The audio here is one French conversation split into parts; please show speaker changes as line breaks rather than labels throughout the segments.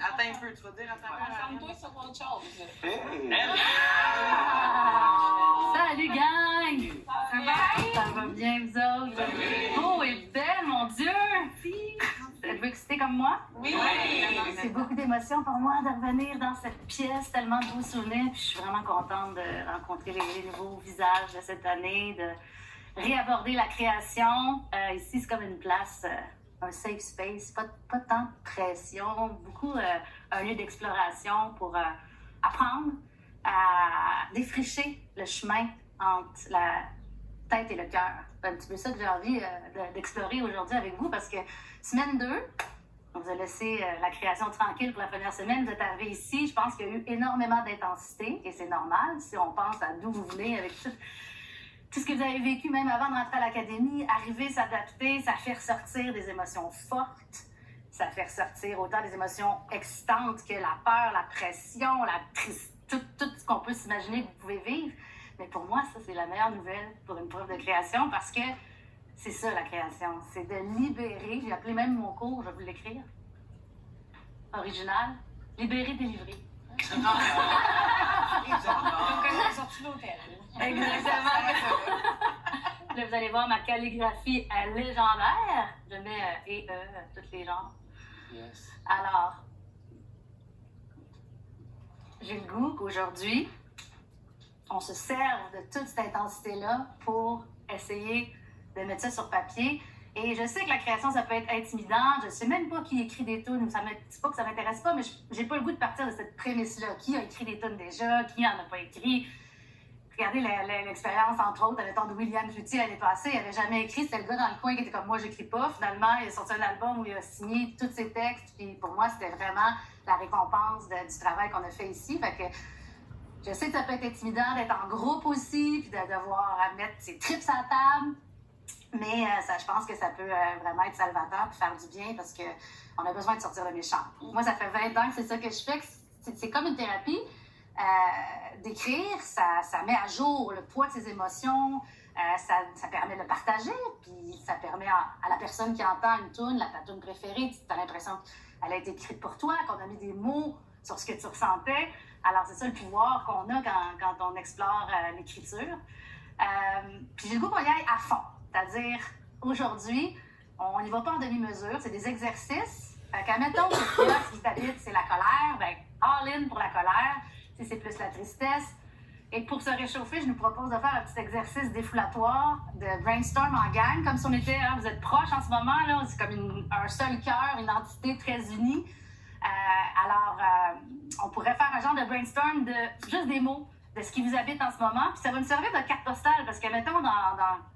Attends un peu, tu vas dire attends un peu.
Ensemble-toi sur autre chose.
Hey!
Salut gang! Ça va? Ça va bien, vous autres? Oh, elle est belle, mon Dieu! Êtes-vous excitée comme moi?
Oui!
C'est beaucoup d'émotions pour moi de revenir dans cette pièce, tellement de beaux souvenirs. Puis je suis vraiment contente de rencontrer les nouveaux visages de cette année, de réaborder la création. Ici, c'est comme une place, un safe space, pas tant de pression, beaucoup un lieu d'exploration pour apprendre à défricher le chemin entre la tête et le cœur. C'est un petit peu ça que j'ai envie d'explorer aujourd'hui avec vous parce que semaine 2, on vous a laissé la création tranquille pour la première semaine. Vous êtes arrivés ici, je pense qu'il y a eu énormément d'intensité et c'est normal si on pense à d'où vous venez avec tout ce que vous avez vécu même avant de rentrer à l'académie. Arriver, s'adapter, ça fait ressortir des émotions fortes. Ça fait ressortir autant des émotions excitantes que la peur, la pression, la tristesse, tout ce qu'on peut s'imaginer que vous pouvez vivre. Mais pour moi, ça, c'est la meilleure nouvelle pour une preuve de création parce que c'est ça, la création. C'est de libérer. J'ai appelé même mon cours, je vais vous l'écrire. Original. Libérer, délivrer.
Donc, on est sorti de l'hôtel.
Exactement. Là, vous allez voir ma calligraphie légendaire. Je mets et tous les genres.
Yes.
Alors, j'ai le goût qu'aujourd'hui, on se serve de toute cette intensité-là pour essayer de mettre ça sur papier. Et je sais que la création, ça peut être intimidant. Je ne sais même pas qui écrit des tunes. C'est pas que ça ne m'intéresse pas, mais j'ai pas le goût de partir de cette prémisse-là. Qui a écrit des tunes déjà? Qui n'en a pas écrit? Regardez l'expérience, entre autres, avec de William Jutti l'année passée. Il n'avait jamais écrit. C'était le gars dans le coin qui était comme moi, j'écris pas. Finalement, il a sorti un album où il a signé tous ses textes. Puis pour moi, c'était vraiment la récompense du travail qu'on a fait ici. Fait que je sais que ça peut être intimidant d'être en groupe aussi, puis de devoir mettre ses trips à la table. Mais ça, je pense que ça peut vraiment être salvateur et faire du bien parce qu'on a besoin de sortir le méchant. Moi, ça fait 20 ans que c'est ça que je fais. C'est comme une thérapie. D'écrire, ça met à jour le poids de ses émotions, ça permet de le partager, puis ça permet à la personne qui entend une toune, ta toune préférée, tu as l'impression qu'elle a été écrite pour toi, qu'on a mis des mots sur ce que tu ressentais. Alors, c'est ça le pouvoir qu'on a quand on explore l'écriture. Puis j'ai le goût qu'on y aille à fond. C'est-à-dire, aujourd'hui, on n'y va pas en demi-mesure, c'est des exercices. Fait qu'admettons que ce qui t'habite, c'est la colère, ben all-in pour la colère. Si c'est plus la tristesse. Et pour se réchauffer, je nous propose de faire un petit exercice défoulatoire de brainstorm en gang, comme si on était, vous êtes proches en ce moment, là, c'est comme un seul cœur, une entité très unie. Alors, on pourrait faire un genre de brainstorm de juste des mots, de ce qui vous habite en ce moment. Puis ça va nous servir de carte postale, parce que, mettons, dans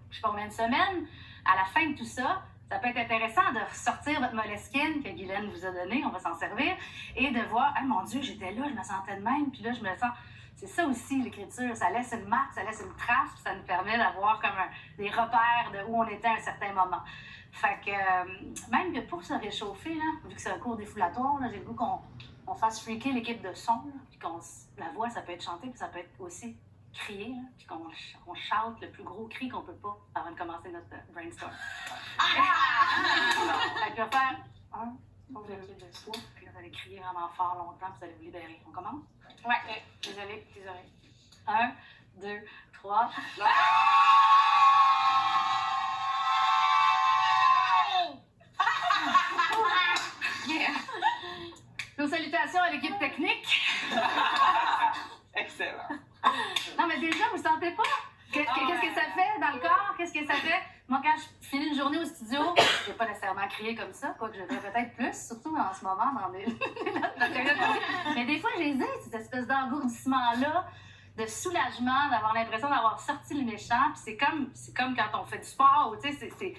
je sais pas combien de semaines, à la fin de tout ça, ça peut être intéressant de ressortir votre Moleskine que Guylaine vous a donné, on va s'en servir, et de voir, mon Dieu, j'étais là, je me sentais de même, puis là, je me sens... C'est ça aussi, l'écriture, ça laisse une marque, ça laisse une trace, puis ça nous permet d'avoir comme des repères de où on était à un certain moment. Fait que, même que pour se réchauffer, là, vu que c'est un cours défoulatoire, là, j'ai le goût qu'on fasse freaker l'équipe de son, là, puis la voix, ça peut être chanté, puis ça peut être aussi crier, là, puis qu'on chante le plus gros cri qu'on peut pas avant de commencer notre brainstorm. Fait que je vais faire 1, 2, 3, puis là, vous allez crier vraiment fort longtemps, puis vous allez vous libérer. On commence?
Ouais, désolée, les oreilles.
1, 2, 3.
Yeah.
Nos salutations à l'équipe technique.
Excellent.
Non, mais déjà, vous ne sentez pas? Qu'est-ce que ça fait dans le corps? Qu'est-ce que ça fait? Moi, quand je finis une journée au studio, je vais pas nécessairement crier comme ça, quoique je devrais peut-être plus, surtout en ce moment dans les mais des fois, j'hésite, cette espèce d'engourdissement-là, de soulagement, d'avoir l'impression d'avoir sorti le méchant. Puis c'est comme quand on fait du sport, tu sais, c'est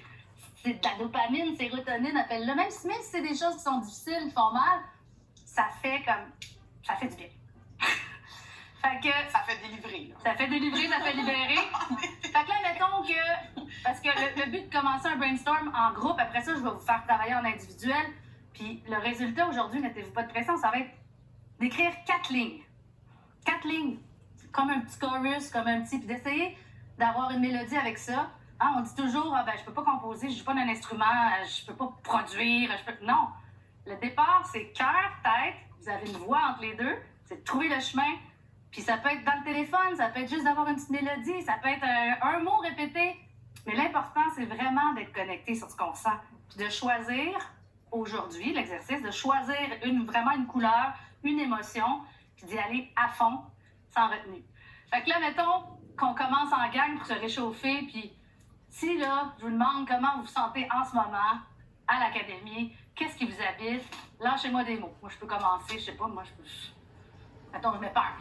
de la dopamine, sérotonine, appelle-le. Même si c'est des choses qui sont difficiles, qui font mal, ça fait du bien. Fait que,
Ça fait délivrer, là.
ça fait délivrer, ça fait libérer. Fait que là, mettons que... Parce que le but de commencer un brainstorm en groupe, après ça, je vais vous faire travailler en individuel. Puis le résultat aujourd'hui, mettez-vous pas de pression, ça va être d'écrire 4 lignes. 4 lignes. Comme un petit chorus, comme un petit... Puis d'essayer d'avoir une mélodie avec ça. On dit toujours, je peux pas composer, je joue pas d'un instrument, je peux pas produire, Non. Le départ, c'est cœur, tête. Vous avez une voix entre les deux. C'est de trouver le chemin. Puis ça peut être dans le téléphone, ça peut être juste d'avoir une petite mélodie, ça peut être un mot répété. Mais l'important, c'est vraiment d'être connecté sur ce qu'on sent. Puis de choisir, aujourd'hui, l'exercice, de choisir vraiment une couleur, une émotion, puis d'y aller à fond, sans retenue. Fait que là, mettons qu'on commence en gang pour se réchauffer, puis si là, je vous demande comment vous vous sentez en ce moment à l'académie, qu'est-ce qui vous habite, lâchez-moi des mots. Moi, je peux commencer, je sais pas, moi, je peux... Mettons, je mets peur.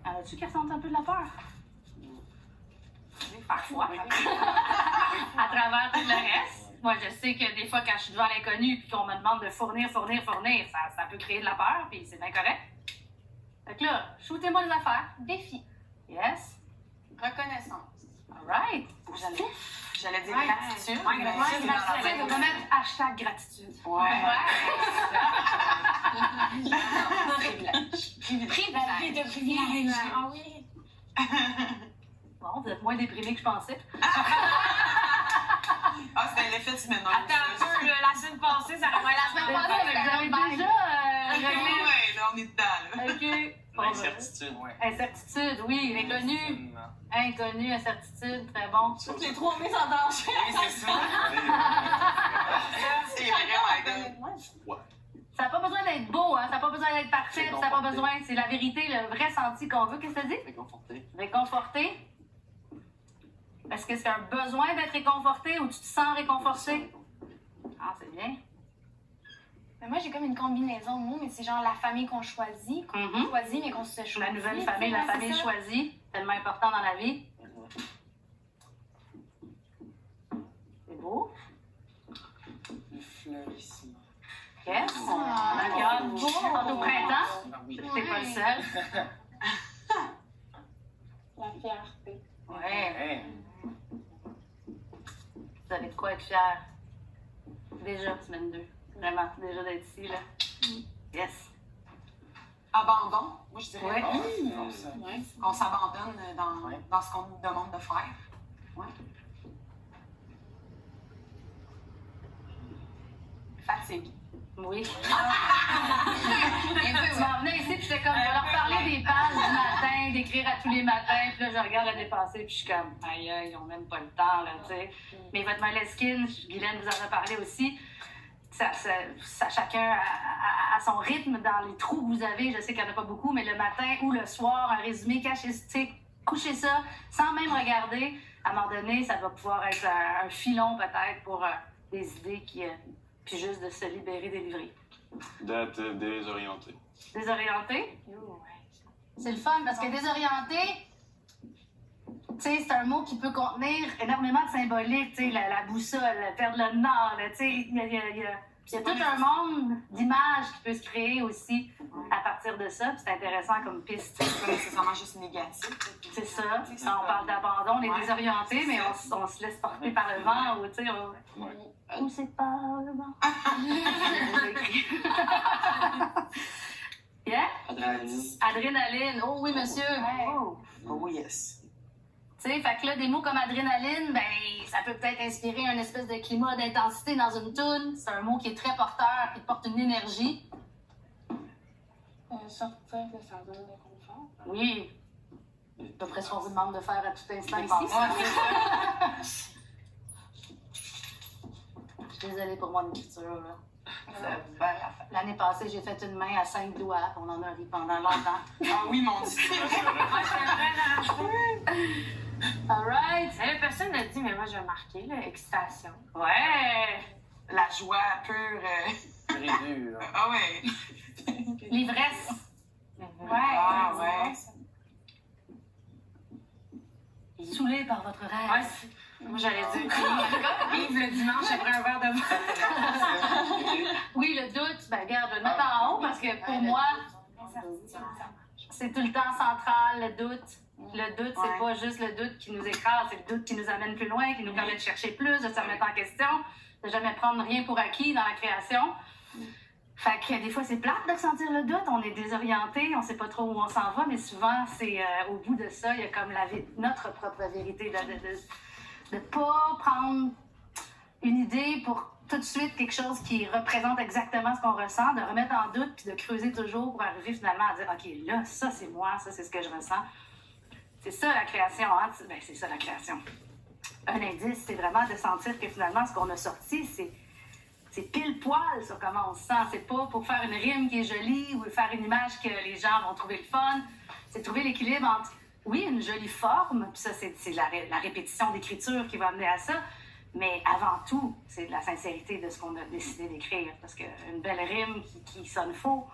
As-tu qui ressentent un peu de la peur?
Parfois.
À travers tout le reste. Moi, je sais que des fois, quand je suis devant l'inconnu puis qu'on me demande de fournir, ça peut créer de la peur, puis c'est bien correct. Fait que là, shootez-moi des affaires.
Défi.
Yes.
Reconnaissance.
All right.
J'allais dire
Ouais.
gratitude.
Ouais,
mais
gratitude,
c'est dans la
Tu sais,
même
on va mettre hashtag gratitude.
Ouais.
Privilège de privilège. Ah oui.
Bon, vous êtes moins déprimés que je pensais.
Ah, c'était l'effet du ménage.
Attends un peu, là, la semaine passée, ça aurait la semaine
Vous
passée,
avez déjà réglé.
Ouais, là, on est dedans, là.
OK. Bon,
L'incertitude, ouais.
incertitude, oui. Inconnu. Inconnu, incertitude, très bon.
Toutes les trois mises en danger. Oui, c'est ça. C'est vraiment good.
Ça n'a pas besoin d'être beau, hein? Ça n'a pas besoin d'être parfait, ça n'a pas besoin. C'est la vérité, le vrai senti qu'on veut. Qu'est-ce que tu dis?
Réconforté.
Réconforté. Est-ce que c'est un besoin d'être réconforté ou tu te sens réconforté? Ah, c'est bien.
Mais moi, j'ai comme une combinaison de mots, mais c'est genre la famille qu'on choisit,
Mhm.
mais qu'on se choisit.
La nouvelle famille, la famille choisie, tellement important dans la vie. C'est beau.
Le fleurissement.
Yes. D'accord. Au printemps,
Ah oui.
t'es pas le seul.
La fierté.
Ouais.
Hey.
Vous avez de quoi être fier. Déjà, semaine 2. Vraiment, déjà d'être ici, là. Yes.
Abandon, moi je dirais.
Ouais.
Non, ça.
On s'abandonne
Ouais.
dans ce qu'on nous demande de faire. Ouais. Fatigue.
Oui. Tu m'en venais ici, puis j'étais comme, je vais leur parler des pages du matin, d'écrire à tous les matins, puis là, je regarde la dépassée, puis je suis comme, aïe, aïe, ils n'ont même pas le temps, là, tu sais. Mais votre Moleskine, Guylaine vous en a parlé aussi, ça chacun à son rythme, dans les trous que vous avez, je sais qu'il n'y en a pas beaucoup, mais le matin ou le soir, un résumé, cachez, tu sais, couchez ça, sans même regarder, à un moment donné, ça va pouvoir être un filon, peut-être, pour des idées qui... puis juste de se libérer, délivrer.
D'être désorienté.
Désorienté? C'est le fun parce que désorienté, tu sais, c'est un mot qui peut contenir énormément de symboliques, tu sais, la boussole, perdre le nord, tu sais, il y a tout un monde d'images qui peut se créer aussi à partir de ça, puis c'est intéressant comme piste.
C'est pas nécessairement juste négatif.
C'est ça, quand on parle d'abandon, on est
Ouais.
désorienté, mais on se laisse porter par le vent, ou tu sais,
Ouais.
ou c'est par le vent. Yeah?
Adrénaline.
Adrénaline. Oh oui, monsieur. Oh.
Oh yes.
Tu sais, fait que là, des mots comme adrénaline, ben, ça peut peut-être inspirer un espèce de climat d'intensité dans une toune. C'est un mot qui est très porteur, qui porte une énergie.
Sortir de sa zone de confort.
Oui. C'est à peu près ce qu'on vous demande de faire à tout instant
Bon,
ici.
moi, c'est
Je suis désolée pour mon écriture, là.
ça.
L'année passée, j'ai fait une main à 5 doigts. On en a ri pendant longtemps.
Ah oui, mon Dieu.
Moi, c'est vrai,
All right.
personne n'a dit, mais moi, j'ai marqué, là, excitation.
Ouais.
La joie pure.
Pur et dur.
Ah ouais.
L'ivresse.
Ah ouais.
Saoulé par votre
Ouais,
rêve.
moi, j'allais dire, Yves, le dimanche, après un verre de vin.
Oui, le doute, ben regarde, je vais le mettre en haut parce que pour moi, c'est tout le temps central, le doute. Le doute, c'est
Ouais.
pas juste le doute qui nous écrase, c'est le doute qui nous amène plus loin, qui nous permet de chercher plus, de se remettre en question, de jamais prendre rien pour acquis dans la création. Fait que des fois, c'est plate de sentir le doute, on est désorienté, on sait pas trop où on s'en va, mais souvent, c'est au bout de ça, il y a comme notre propre vérité, de pas prendre une idée pour tout de suite quelque chose qui représente exactement ce qu'on ressent, de remettre en doute puis de creuser toujours pour arriver finalement à dire OK, là, ça c'est moi, ça c'est ce que je ressens. C'est ça la création, hein? Ben, c'est ça la création. Un indice, c'est vraiment de sentir que finalement ce qu'on a sorti, c'est pile poil sur comment on se sent. C'est pas pour faire une rime qui est jolie ou faire une image que les gens vont trouver le fun. C'est trouver l'équilibre entre, oui, une jolie forme, puis ça, c'est la répétition d'écriture qui va amener à ça, mais avant tout, c'est de la sincérité de ce qu'on a décidé d'écrire. Parce qu'une belle rime qui sonne faux,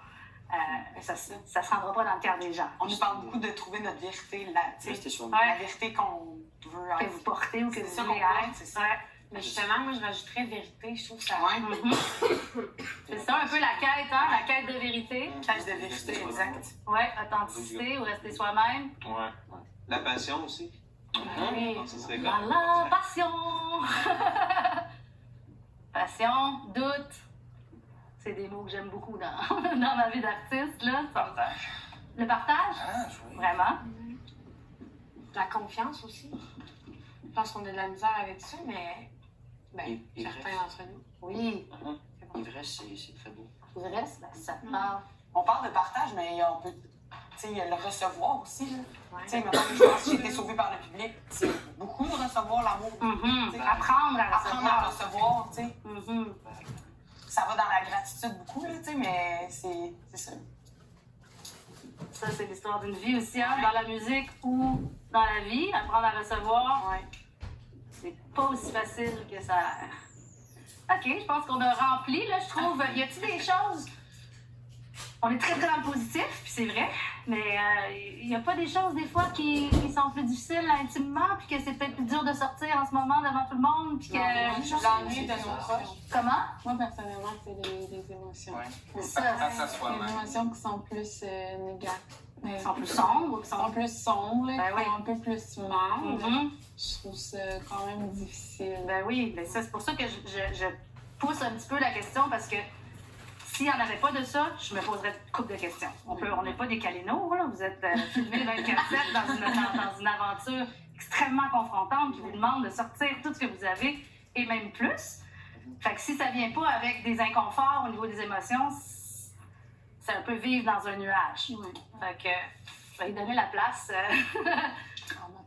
ça se rendra pas dans le cœur des gens.
On nous parle beaucoup de trouver notre vérité,
Rester sur
la vérité qu'on veut
Que
être.
vous portez ou que
C'est
vous
ça
voulez
qu'on veut
être.
être, c'est ça.
Ouais.
Mais justement, moi, je rajouterais vérité. Je trouve que ça.
Ouais.
Mhm. C'est ça un peu la quête, hein? La quête de vérité.
Cage de vérité, exact.
Ouais, authenticité ou rester soi-même.
Ouais. La passion aussi.
Oui.
Ça serait
La
comme.
la passion. Passion, doute. C'est des mots que j'aime beaucoup dans ma vie d'artiste, là.
Partage.
Le partage, vraiment.
La confiance aussi. Je pense qu'on a de la misère avec ça, mais ben,
Et
certains
vrai.
d'entre nous.
Oui.
C'est bon.
L'ivresse, c'est très beau.
Le reste, ben, ça prend.
On parle de partage, mais on peut. Tu sais, il y a le recevoir aussi, là.
Ouais.
Tu sais, mettons, je pense que j'ai été sauvée par le public. C'est beaucoup de recevoir l'amour.
Mhm. Apprendre à
Apprendre à
recevoir.
recevoir, tu sais.
Mhm.
Ça va dans la gratitude beaucoup, là, tu sais, mais c'est ça.
Ça, c'est l'histoire d'une vie aussi, hein? Dans la musique ou dans la vie. Apprendre à recevoir,
Ouais.
c'est pas aussi facile que ça a l'air. OK, je pense qu'on a rempli, là, je trouve. Y a-t-il des choses? On est très, très dans le positif, puis c'est vrai, mais il n'y a pas des choses, des fois, qui sont plus difficiles intimement, puis que c'est peut-être plus dur de sortir en ce moment devant tout le monde, puis que...
L'ennui de nos proches.
Comment?
Moi, personnellement, c'est des émotions.
Ouais.
C'est ça.
Face à
Des
soi-même.
émotions qui sont plus négatives.
Ils sont plus sombres, qui
Qui sont
sont...
plus sombres,
Ben
qui
oui.
sont un peu plus mal.
Mhm.
Je trouve ça quand même difficile.
Ben oui, ben ça, c'est pour ça que je pousse un petit peu la question, parce que s'il n'y en avait pas de ça, je me poserais une couple de questions. On n'est pas des calénos, là. Vous êtes filmés 24/7 dans une aventure extrêmement confrontante qui vous demande de sortir tout ce que vous avez et même plus. Fait que si ça vient pas avec des inconforts au niveau des émotions, c'est un peu vivre dans un nuage. Fait que je vais lui donner la place.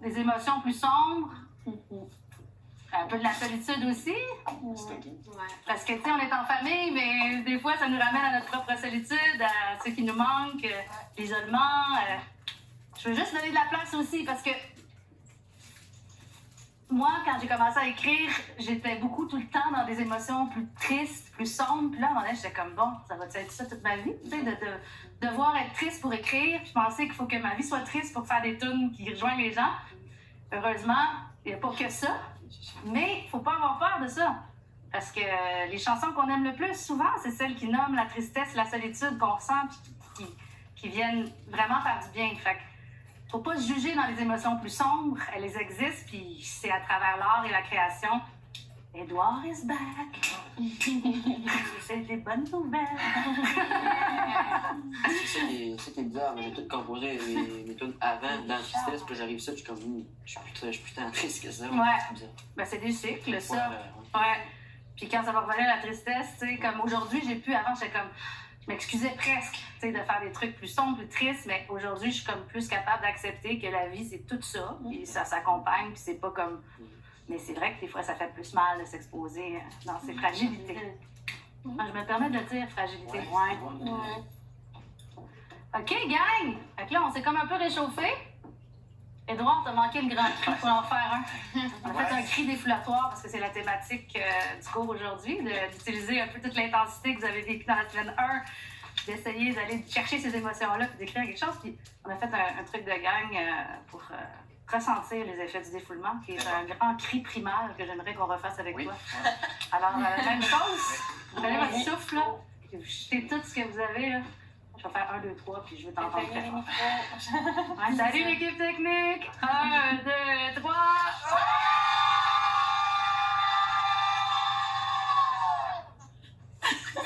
Des émotions plus sombres, un peu de la solitude aussi.
Ouais.
Parce que, tu sais, on est en famille, mais des fois, ça nous ramène à notre propre solitude, à ce qui nous manque, l'isolement. Je veux juste donner de la place aussi, parce que moi, quand j'ai commencé à écrire, j'étais beaucoup tout le temps dans des émotions plus tristes, plus sombres. Puis là, à un moment donné, j'étais comme, bon, ça va être ça toute ma vie? Tu sais, de devoir être triste pour écrire, puis penser qu'il faut que ma vie soit triste pour faire des tunes qui rejoignent les gens. Heureusement, il n'y a pas que ça. Mais il ne faut pas avoir peur de ça. Parce que les chansons qu'on aime le plus, souvent, c'est celles qui nomment la tristesse, la solitude qu'on ressent, puis qui viennent vraiment faire du bien. Fait que, faut pas se juger dans les émotions plus sombres. Elles existent, puis c'est à travers l'art et la création. Edouard is back. C'est des bonnes nouvelles.
C'est ça qui est bizarre. J'ai tout composé mes tunes avant, dans la tristesse, puis j'arrive ça, puis je suis comme, je suis plus tant triste que ça.
Ouais.
C'est bizarre.
Ben, c'est des cycles,
Des fois,
ça.
ouais.
Ouais. Puis quand ça va revenir la tristesse, tu sais, comme aujourd'hui, avant, j'étais comme, je m'excusais presque, tu sais, de faire des trucs plus sombres, plus tristes, mais aujourd'hui, je suis comme plus capable d'accepter que la vie, c'est tout ça, puis ça s'accompagne, puis c'est pas comme... Mais c'est vrai que des fois, ça fait plus mal de s'exposer dans ses fragilités. Moi, je me permets de dire fragilité.
Ouais.
OK, gang! Fait que là, on s'est comme un peu réchauffé. Édouard, t'as manqué le grand cri pour en faire un. On a fait un cri déflatoire parce que c'est la thématique du cours aujourd'hui, d'utiliser un peu toute l'intensité que vous avez vécue dans la semaine 1, d'essayer d'aller chercher ces émotions-là puis d'écrire quelque chose. Puis on a fait un truc de gang pour ressentir les effets du défoulement, qui est un grand cri primal que j'aimerais qu'on refasse avec
Oui.
toi. Alors, même chose. Vous prenez votre souffle, là, puis vous jetez tout ce que vous avez, là. Je vais faire 1, 2, 3, puis je vais t'entendre très fort. Ouais, salut l'équipe technique! 1, 2, 3!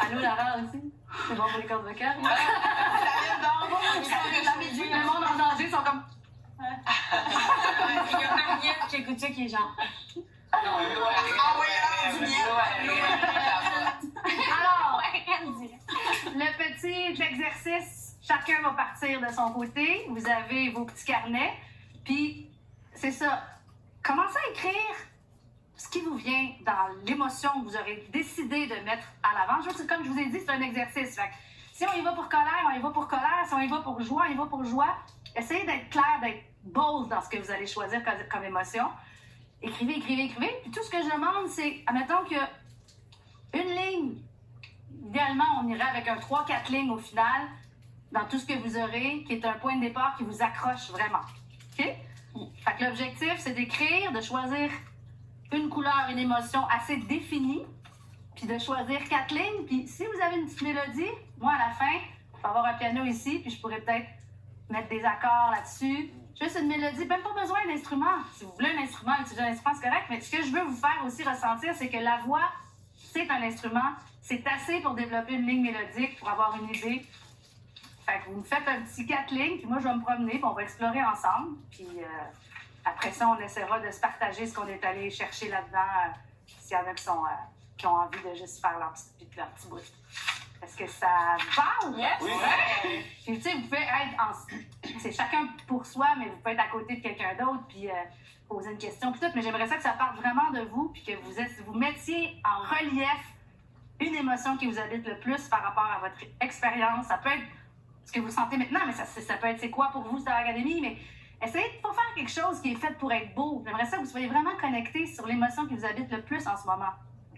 Allô Lara aussi? C'est bon pour les cordes vocales? Le monde en danger sont comme...
Il y a Mariette qui écoute ça qui est genre.
Envoyez-leur du miel.
Alors, le petit exercice, chacun va partir de son côté. Vous avez vos petits carnets. Puis, c'est ça. Commencez à écrire ce qui vous vient dans l'émotion que vous aurez décidé de mettre à l'avant. Comme je vous ai dit, c'est un exercice. Fait que si on y va pour colère, on y va pour colère. Si on y va pour joie, on y va pour joie. Essayez d'être clair, d'être bold dans ce que vous allez choisir comme émotion. Écrivez, écrivez, écrivez. Puis tout ce que je demande, c'est, admettons qu'il y a une ligne. Idéalement, on irait avec un 3-4 lignes au final, dans tout ce que vous aurez, qui est un point de départ qui vous accroche vraiment. OK? Fait que l'objectif, c'est d'écrire, de choisir une couleur, une émotion assez définie, puis de choisir 4 lignes. Puis si vous avez une petite mélodie, moi, à la fin, je vais avoir un piano ici, puis je pourrais peut-être mettre des accords là-dessus. Juste une mélodie, même pas besoin d'instrument. Si vous voulez un instrument, utiliser un instrument, c'est correct. Mais ce que je veux vous faire aussi ressentir, c'est que la voix, c'est un instrument. C'est assez pour développer une ligne mélodique, pour avoir une idée. Fait que vous me faites un petit 4 lignes, puis moi, je vais me promener, puis on va explorer ensemble. Puis après ça, on essaiera de se partager ce qu'on est allé chercher là-dedans, s'il y en a qui ont envie de juste faire leur petit bout. Est-ce que ça vous parle?
Yes.
Oui.
Puis, tu sais, vous pouvez être c'est chacun pour soi, mais vous pouvez être à côté de quelqu'un d'autre, puis poser une question, puis tout. Mais j'aimerais ça que ça parte vraiment de vous, puis que vous mettiez en relief une émotion qui vous habite le plus par rapport à votre expérience. Ça peut être ce que vous sentez maintenant, mais ça peut être c'est quoi pour vous, Star Academy, mais essayez de pas faire quelque chose qui est fait pour être beau. J'aimerais ça que vous soyez vraiment connectés sur l'émotion qui vous habite le plus en ce moment,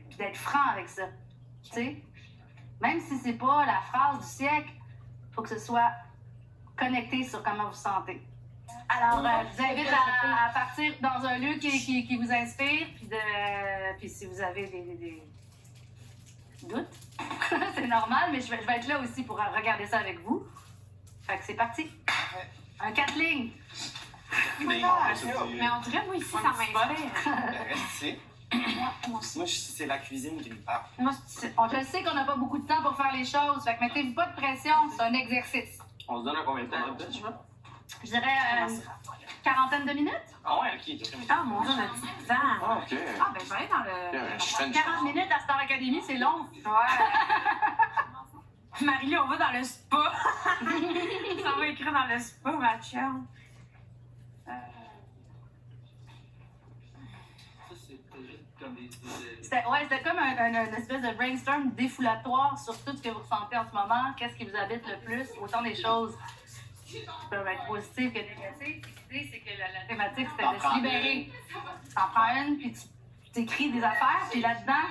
puis d'être franc avec ça, tu sais. Même si c'est pas la phrase du siècle, il faut que ce soit connecté sur comment vous sentez. Alors, je vous invite à partir dans un lieu qui vous inspire, puis si vous avez des doutes, c'est normal, mais je vais être là aussi pour regarder ça avec vous. Fait que c'est parti. Un 4 lignes.
Mais
Mais on dirait, moi, ici, ça m'inspire.
Reste ici.
Moi aussi.
Moi, c'est la cuisine qui me parle.
Moi,
Je sais qu'on n'a pas beaucoup de temps pour faire les choses, fait que mettez-vous pas de pression, c'est un exercice.
On se donne un combien de temps de je vois?
Je dirais quarantaine de minutes.
Ah ouais, ok.
Ah, mon Dieu, on a du temps.
Ah, ok.
Ah, ben, je vais aller dans le...
Je fais une
40 minutes à Star Academy, c'est long.
Ouais. Marie-Lou, on va dans le spa. Ça va écrire dans le spa, ma chum.
C'était comme une espèce de brainstorm défoulatoire sur tout ce que vous ressentez en ce moment, qu'est-ce qui vous habite le plus, autant des choses qui peuvent être positives que négatives. L'idée, c'est que la thématique, c'était de se libérer. T'en prends une, puis tu écris des affaires, puis là-dedans,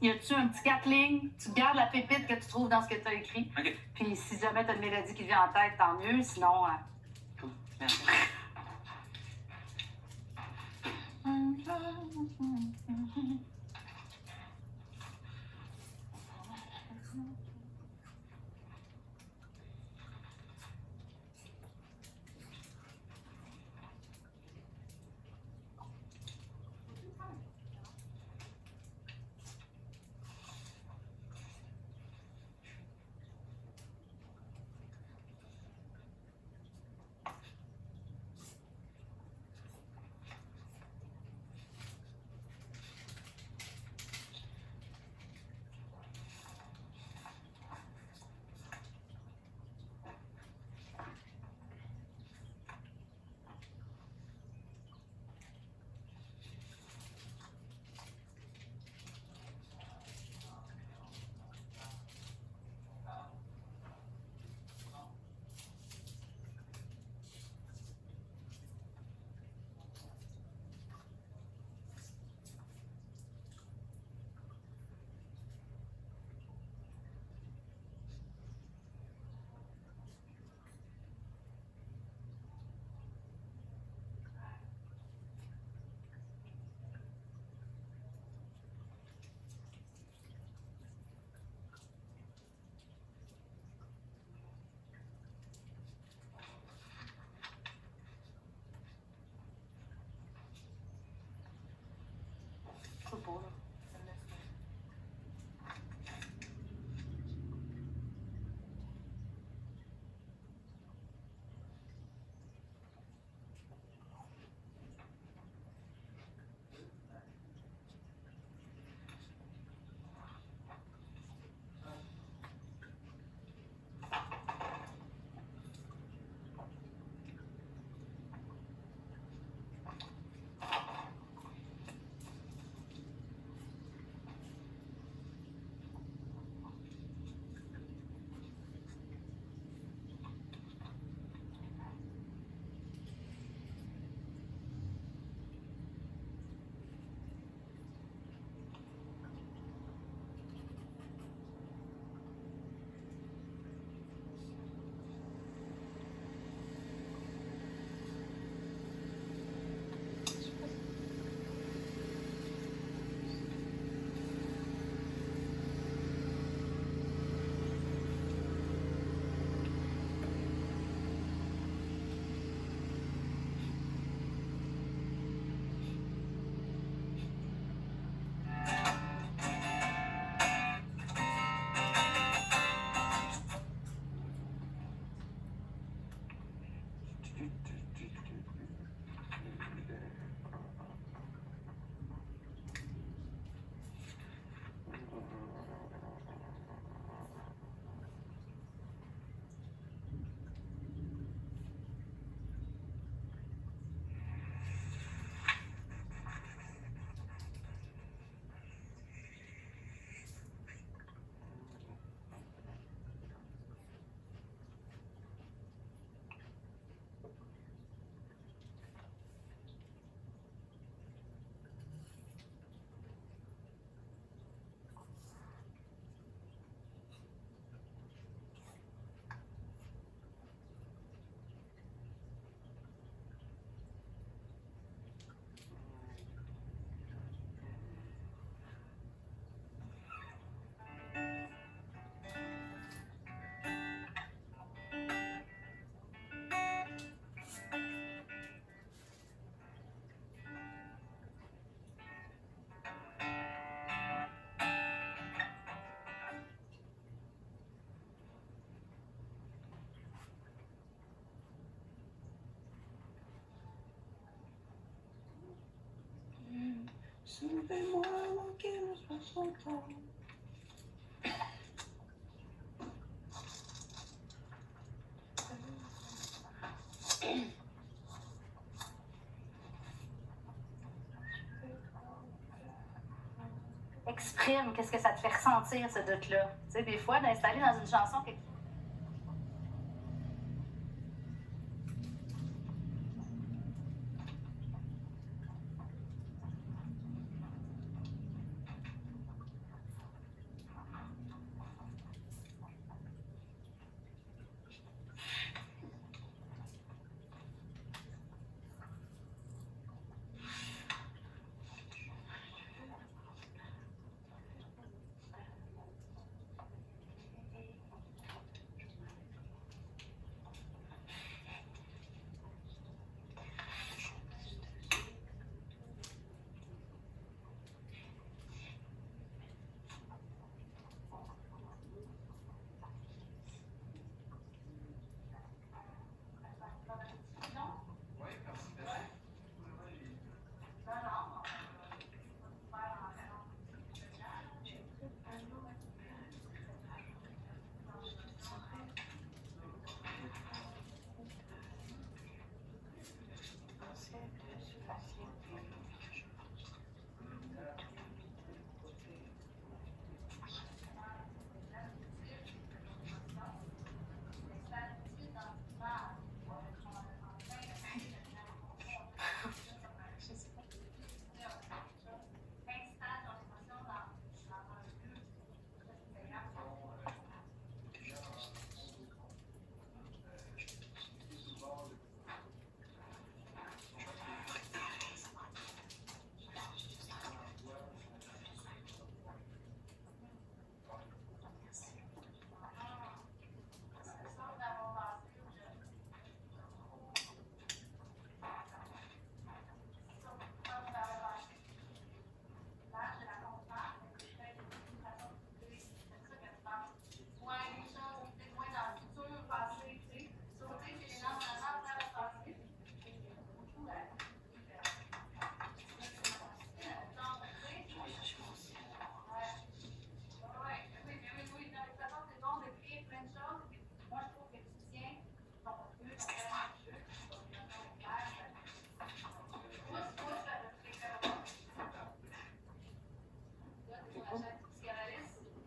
y a-tu un petit 4 lignes, tu gardes la pépite que tu trouves dans ce que tu as écrit.
Ok.
Puis si jamais tu as une mélodie qui te vient en tête, tant mieux, sinon...
Cool. Merci.
Suivez-moi avant qu'il ne soit trop tard.
Exprime qu'est-ce que ça te fait ressentir, ce doute-là. Tu sais, des fois, d'installer dans une chanson quelque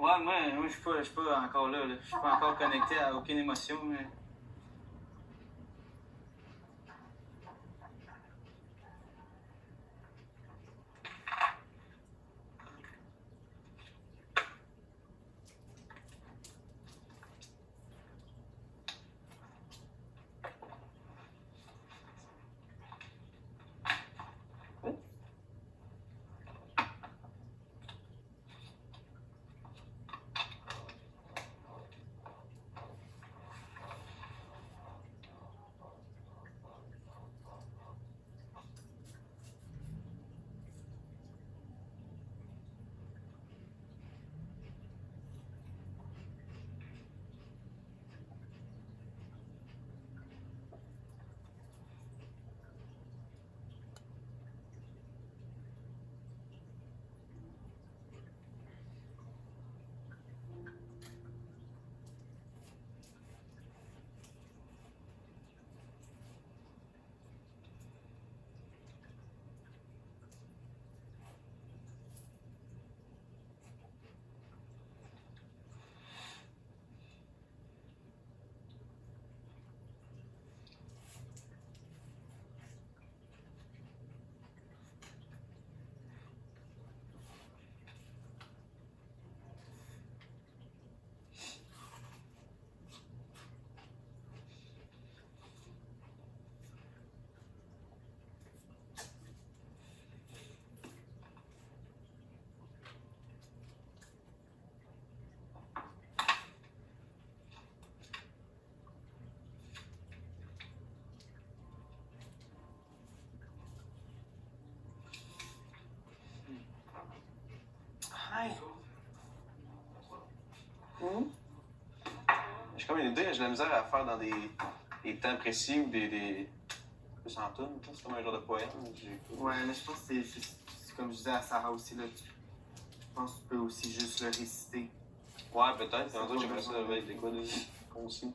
Ouais, moi je suis pas encore là, là. Je suis pas encore connecté à aucune émotion, mais...
une idée, j'ai de la misère à faire dans des temps précis ou des plus en tune, c'est comme un genre de poème.
Ouais, mais je pense que c'est comme je disais à Sarah aussi, là, je pense que tu peux aussi juste le réciter.
Ouais, peut-être. En tout cas, j'aimerais ça avec des quoi de concis.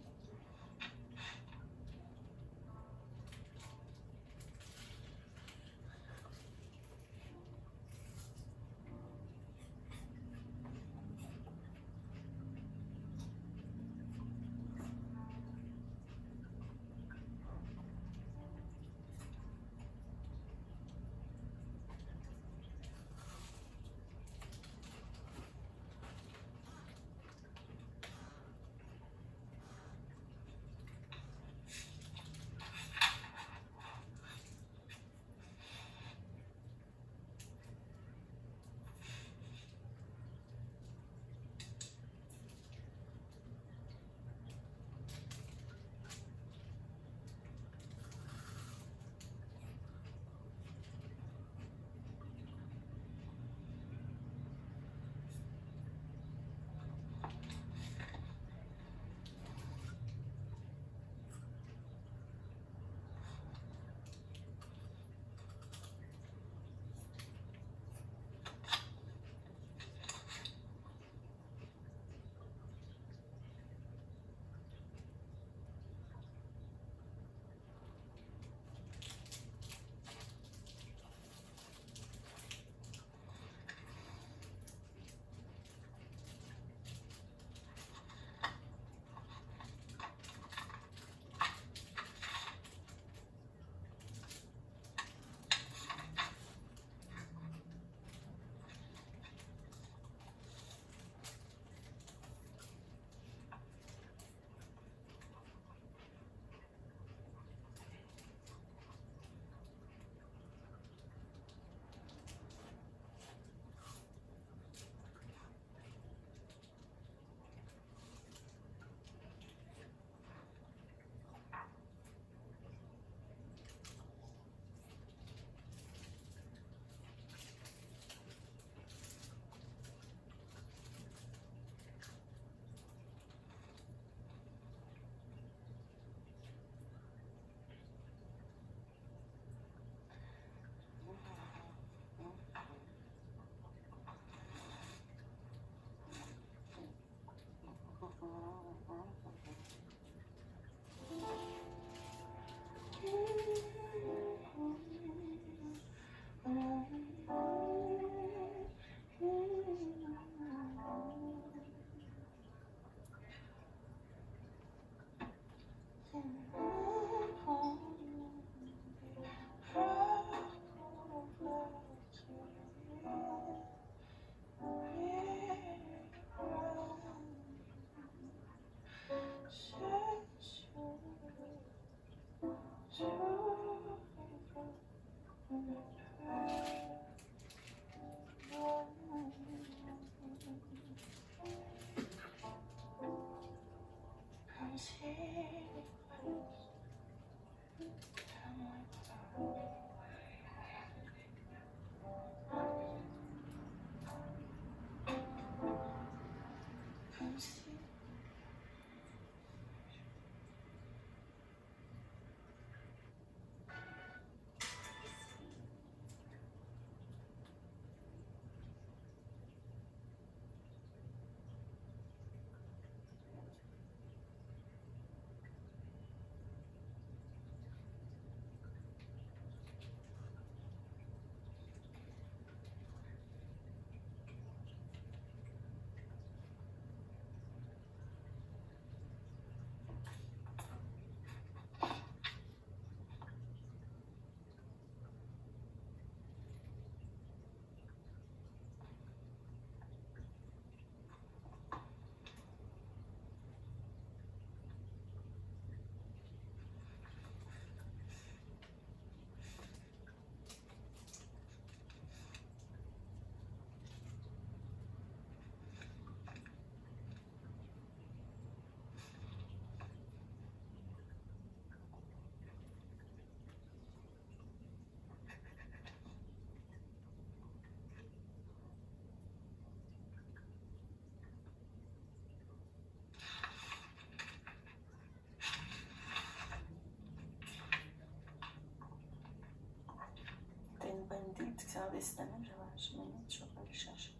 dictionnaire des synonymes, je vais pas le chercher.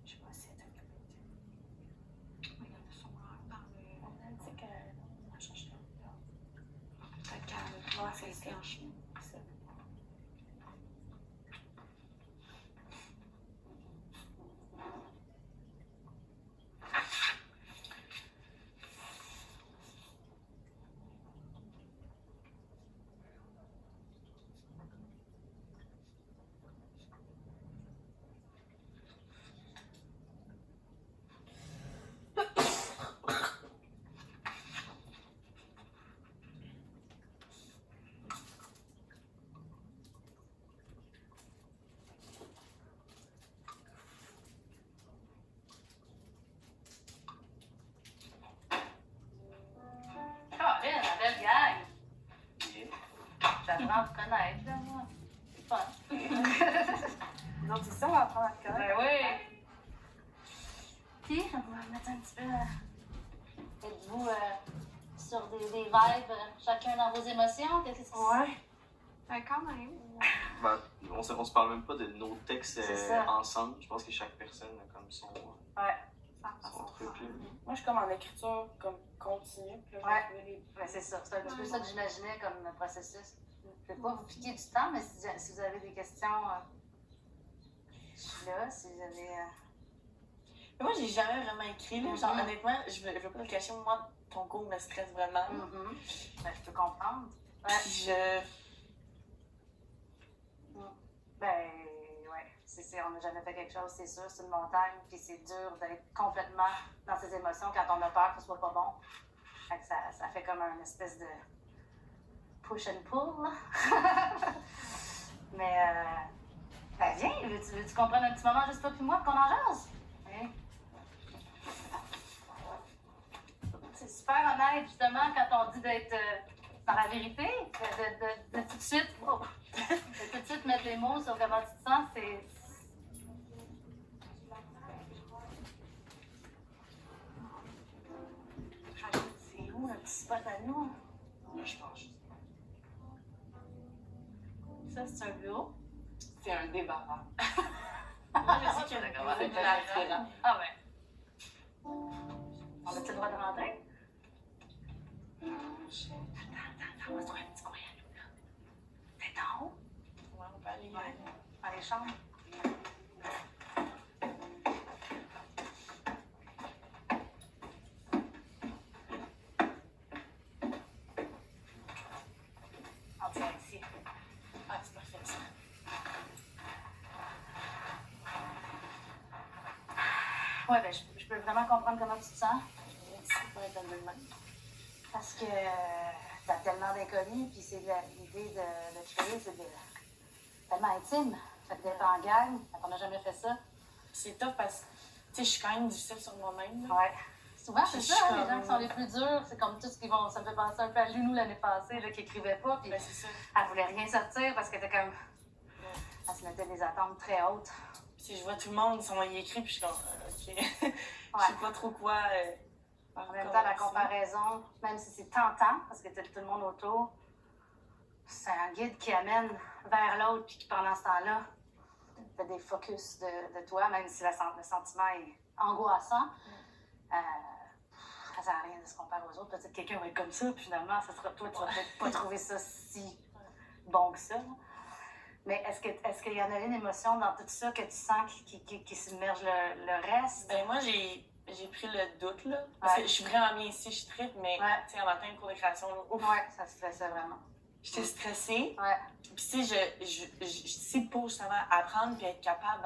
Je sais pas si elle est
Il y en a sûrement un dans le.
on a dit qu'on va chercher.
Peut-être qu'elle va faire ça en chemin.
C'est ça.
Corinne, la belle gang!
Yeah.
J'apprends à te connaître, là, moi. C'est fun.
Donc, c'est ça, on va apprendre à te connaître.
Ben oui! Puis, on va mettre un petit peu. Êtes-vous sur des vibes, chacun dans vos émotions? Qu'est-ce qui se passe?
Ouais.
Ben, quand même.
Ben, on se parle même pas de nos textes
C'est ça.
ensemble. Je pense que chaque personne a comme son truc. Là.
Moi, je suis comme en écriture, comme continue. Puis là, je vais
Ouais.
trouver les...
Ouais, c'est ça. C'est un petit peu ça que j'imaginais comme processus. Je ne vais pas vous piquer du temps, mais si vous avez des questions, je suis là. Si vous avez.
Mais moi, j'ai jamais vraiment écrit, là. Genre, honnêtement, je veux pas te cacher, moi, ton cours me stresse vraiment.
Ben, je peux comprendre. Ouais.
Puis je...
Ben, ouais. On n'a jamais fait quelque chose, c'est sûr. C'est une montagne, puis c'est dur d'être complètement dans ses émotions quand on a peur que ce soit pas bon. Fait que ça fait comme un espèce de push and pull, là. Mais, ben, viens, veux-tu qu'on prenne un petit moment juste toi puis moi, qu'on en jase? Hein? C'est super honnête, justement, quand on dit d'être dans la vérité, de tout de suite, de tout de suite mettre les mots sur comment tu te sens, c'est. C'est où un petit spot à nous?
Là, je pense.
Ça, c'est un bureau.
C'est un débarras. Moi, je sais qu'il y a un bureau de la
Ah ouais. On a-tu le droit de rentrer? Attends, on va se trouver un petit coin à nous, là. T'es en haut?
Ouais, on peut aller
Dans les chambres. On tient ici.
Ah, c'est parfait, ça.
Ouais, ben, je peux vraiment comprendre comment tu te sens.
C'est pas être de même.
Parce que t'as tellement d'inconnus, puis c'est l'idée de créer, c'est tellement intime. Fait que d'être en gang, on n'a jamais fait ça.
C'est tough parce que, tu sais, je suis quand même difficile sur moi-même. là.
Ouais. Souvent, c'est
Je
ça,
suis
hein, les
comme-
gens qui sont les plus durs, c'est comme tout ce qui vont. Ça me fait penser un peu à Lunou l'année passée, là, qui écrivait pas, puis
Ben, c'est ça.
elle voulait rien sortir parce qu'elle était comme. Elle se mettait des attentes très hautes.
Puis je vois tout le monde, ils écrit, puis je suis comme, OK. Je sais pas trop quoi.
En même temps, la comparaison, même si c'est tentant, parce que t'as tout le monde autour, c'est un guide qui amène vers l'autre, puis qui pendant ce temps-là, fait des focus de toi, même si le sentiment est angoissant. Ça sert à rien de se comparer aux autres. Peut-être que quelqu'un va être comme ça, puis finalement, ça sera toi, tu vas peut-être pas trouver ça si bon que ça. Là. Mais est-ce qu'il y en a une émotion dans tout ça que tu sens qui submerge le reste?
Ben, moi, j'ai pris le doute, là. Parce que je suis vraiment bien ici, je tripe, mais, tu sais, en matin, le cours de création, là, ouf,
Ouais, ça se stressait vraiment.
j'étais stressée.
Ouais.
Puis, tu sais, je suis pour justement apprendre puis être capable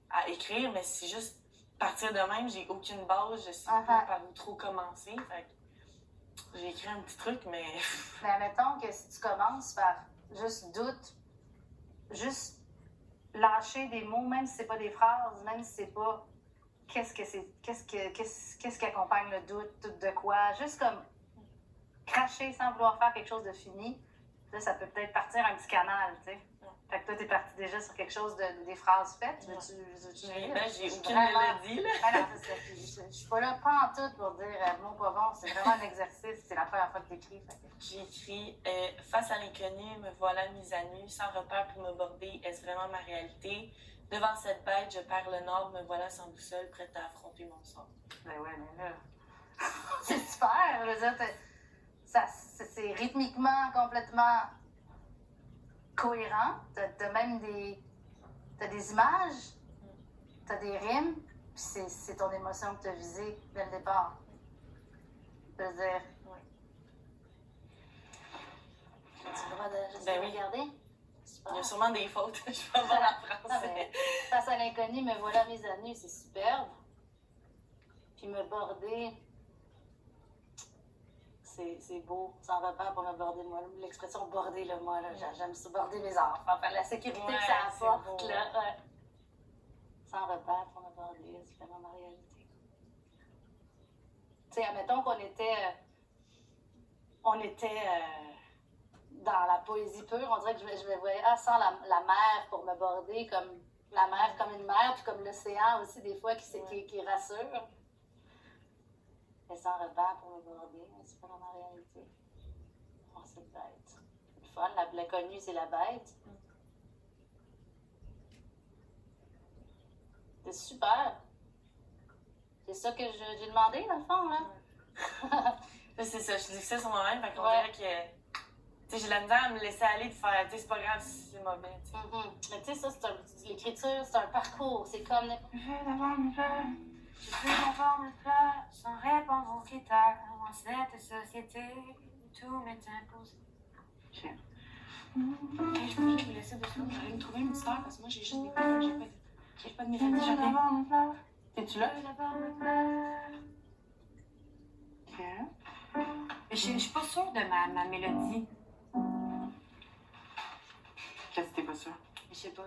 à écrire, mais c'est juste partir de même, j'ai aucune base, je sais pas par où trop commencer. Fait que j'ai écrit un petit truc, mais.
Mais admettons que si tu commences par juste doute, juste lâcher des mots, même si c'est pas des phrases, même si c'est pas qu'est-ce qui accompagne le doute, doute de quoi, juste comme cracher sans vouloir faire quelque chose de fini, là, ça peut peut-être partir un petit canal, tu sais. Fait que toi, t'es parti déjà sur quelque chose des phrases faites.
Ouais.
Veux-tu
J'ai
Je suis
aucune
vraiment-
mélodie, là.
Ben non, c'est ça. Je suis pas là, pas en tout pour dire bon, pas bon. C'est vraiment un exercice. C'est la première fois que t'écris. Fait que-
J'ai écrit face à l'inconnu, me voilà mise à nu, sans repère pour me border, est-ce vraiment ma réalité? Devant cette bête, je perds le nord, me voilà sans boussole, prête à affronter mon sort.
Ben ouais, mais là. C'est super. Je veux dire, c'est rythmiquement complètement cohérent. T'as même t'as des images, t'as des rimes, puis c'est ton émotion que t'as visée dès le départ. Je veux dire.
Ouais.
Tu as le droit de juste
Ben oui.
regarder? Super.
Il y a sûrement des fautes, je vais avoir la
Non,
France.
mais face à l'inconnu, me voilà mise à nu, c'est superbe. Puis me border, c'est beau, sans repère pour me border. Moi, l'expression border, là, moi, là, j'aime ça, border mes enfants. Enfin, la sécurité
Ouais,
que ça
c'est
apporte,
beau.
là. Ouais. Sans repère pour me border, c'est vraiment ma réalité. Tu sais, admettons qu'on était dans la poésie pure, on dirait que je me voyais sans la mer pour me border, comme la mer comme une mer, puis comme l'océan aussi, des fois, qui rassure. Mais sans repère pour me border, c'est pas dans ma réalité. Oh, c'est bête. Le fun, l'inconnu, c'est la bête. C'est super. C'est ça que j'ai demandé, dans le fond, là.
Là, c'est ça, je dis ça sur moi-même, fait qu'on
Ouais.
dirait que. Tu sais, j'ai la misère à me laisser aller de faire, tu sais, c'est pas grave si c'est mauvais, tu sais.
Mais tu sais, ça, l'écriture, c'est un parcours. C'est comme.
Je veux d'abord me plaire, je veux d'abord me plaire, sans répondre aux critères dans cette société où tout m'est imposé.
Ok.
Et je peux juste vous laisser deux secondes, j'allais me trouver une histoire parce que moi j'ai juste des paroles, j'ai pas de mélodie, j'ai rien.
Es-tu là?
Je veux d'abord me plaire.
Ok.
Mais je suis pas sûre de ma mélodie.
Qu'est-ce que t'es pas sûre?
Je sais pas.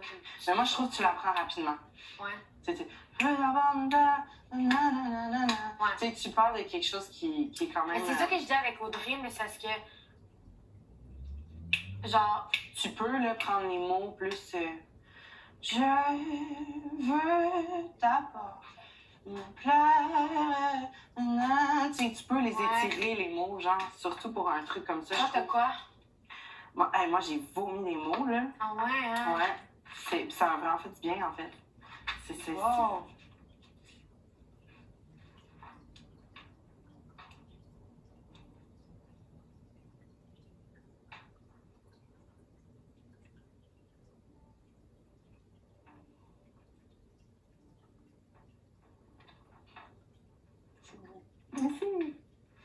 Mais moi, je trouve que tu l'apprends rapidement.
Ouais.
C'était. Je veux d'abord me plaire, nanana.
Ouais.
Tu sais, tu parles de quelque chose qui est quand même.
Mais c'est ça que je dis avec Audrey, mais c'est parce que. Genre,
Tu peux là, prendre les mots plus. Je veux d'abord me plaire. nanana. Tu sais, tu peux les
Ouais.
étirer, les mots, genre, surtout pour un truc comme ça.
toi,
je
t'as
trouve.
quoi?
Moi, j'ai vomi les mots, là.
Ah ouais, hein?
Ouais. Ça m'a vraiment fait du bien, en fait. C'est.
Wow.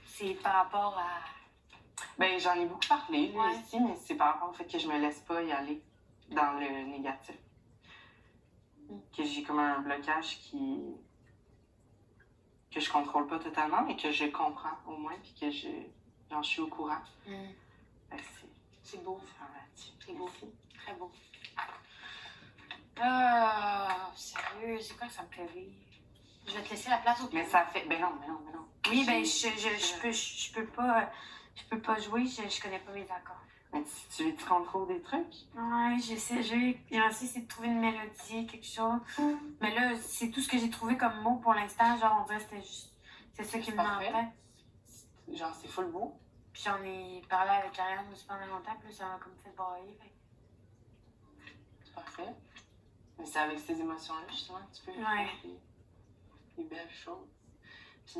C'est par rapport à.
Ben, j'en ai beaucoup parlé, là,
Ouais.
ici, mais c'est par rapport au fait que je me laisse pas y aller dans le négatif. Que j'ai comme un blocage que je contrôle pas totalement, mais que je comprends au moins, puis que j'en suis au courant.
Hmm.
Ben,
C'est beau.
c'est beau.
Très beau. Ah, sérieux, c'est quoi que ça me fait rire? Je vais te laisser la place au
Mais
piano.
ça fait. Ben non.
Oui, ben
J'ai-
je peux pas jouer, je connais pas mes accords.
Mais tu contrôles des trucs?
Ouais, j'ai aussi essayé de trouver une mélodie, quelque chose. Mais là, c'est tout ce que j'ai trouvé comme mot pour l'instant. Genre, on dirait que c'était juste. C'est ça qui me
Parfait.
manquait.
Genre, c'est full beau.
Puis j'en ai parlé avec Ariane aussi pendant longtemps, puis là, ça m'a comme fait brailler. Fait.
C'est parfait. Mais c'est avec ces émotions-là, justement, que tu peux
Ouais.
faire des belles choses. Puis,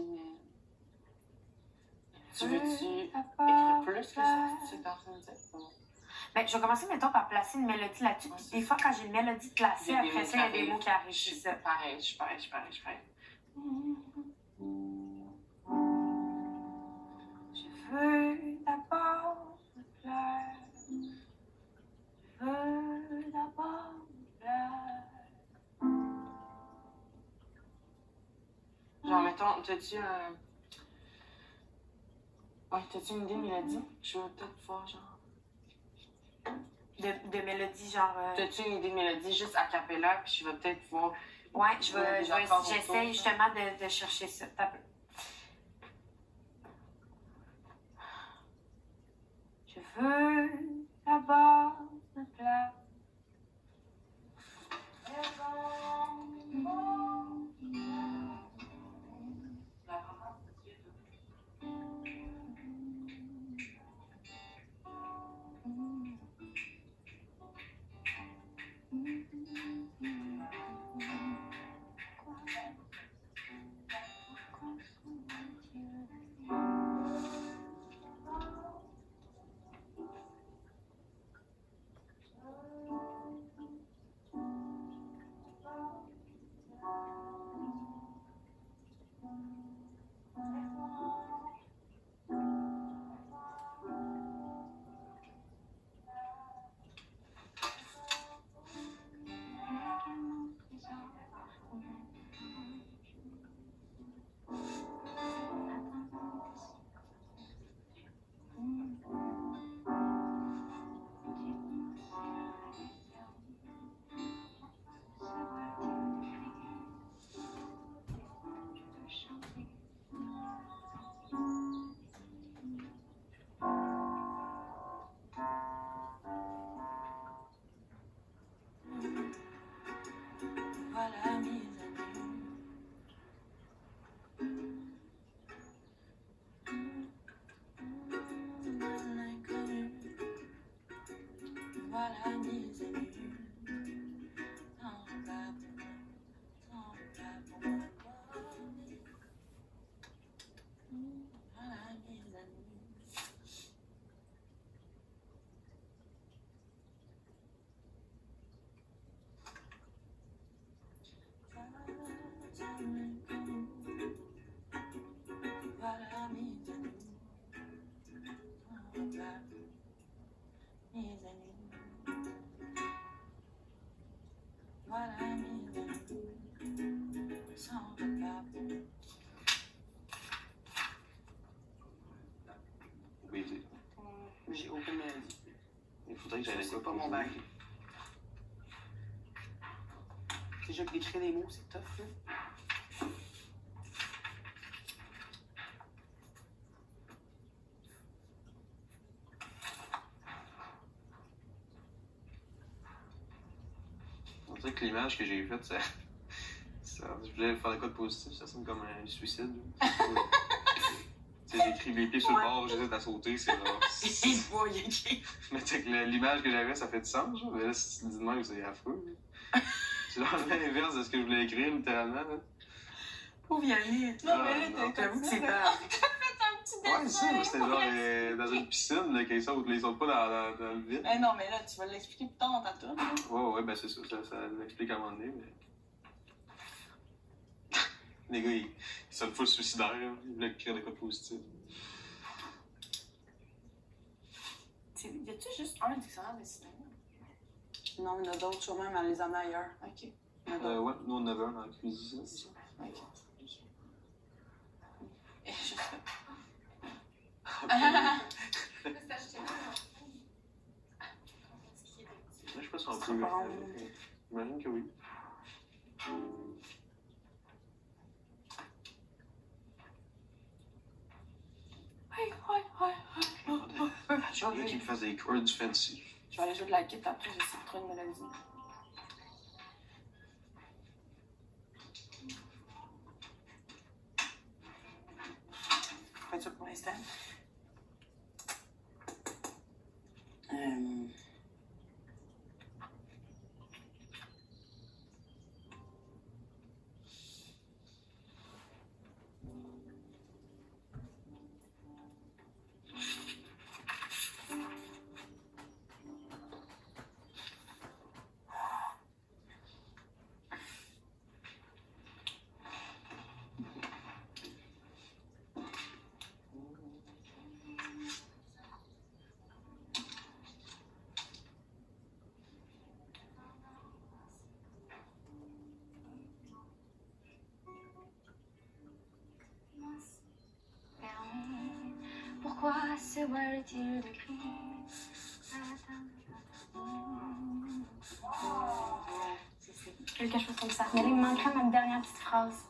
tu veux-tu écrire plus que ça, si tu es en train de dire? Ou-
Ben, je vais commencer, mettons, par placer une mélodie là-dessus.
Ouais,
Puis
c'est
des fois, quand j'ai une mélodie placée,
Il y a des
après
mots
ça, il y a
qui
des mots qui arrivent.
Je
C'est
suis
ça.
pareil, je suis pareil.
Je veux d'abord me plaire. Je veux d'abord me plaire.
Genre, mettons, t'as-tu un. Ouais, t'as-tu une idée de mélodie? Je veux peut-être voir, genre.
De mélodie, genre.
T'as-tu une idée de mélodie juste a cappella, puis je vais peut-être voir.
Ouais,
des accords
j'essaie
autour,
justement de chercher ça. Je veux d'abord me plaire.
que j'allais
C'est
pas
pas mon
poser.
bac. Déjà que d'écrire des mots, c'est tough, là.
On dirait que l'image que j'ai faite, je voulais faire de quoi de positif, ça sonne comme un suicide. Tu sais, j'écris les pieds sur le bord, j'hésite à sauter, c'est là.
Il voit, il écrit.
Mais tu sais que l'image que j'avais, ça fait du sens, genre. Mais là, si tu dis de même, c'est affreux. C'est l'inverse de ce que je voulais écrire, littéralement. Là.
Pauvre Yannick.
Non, mais là,
J'avoue que c'est pas.
Ouais, c'est ça, mais c'était genre dans une piscine, là, qu'ils sautent, ils sautent pas dans le vide.
Eh non, mais là, tu vas l'expliquer plus tard dans ta tour.
Ouais, ben c'est ça l'explique à un moment donné, mais. Les gars, ils sont full suicidaires, là. Ils voulaient écrire des codes positifs.
Y a-tu juste un dictionnaire de cinéma?
Non, il y en a d'autres, sûrement, mais elle les en a ailleurs.
Ok.
Il y en a d'autres.
Ouais, nous on en avait un dans la cuisine.
Ok. Et je sais pas.
Je sais pas si on peut. J'imagine que oui. J'ai envie qu'il me fasse des chords fancy.
Je vais aller jouer de la guitare après, j'essaie de trouver une mélodie. Fais ça pour l'instant.
Pourquoi se voile-t-il de cris? Quelque chose comme ça. Mais là, il me manquerait ma dernière petite phrase.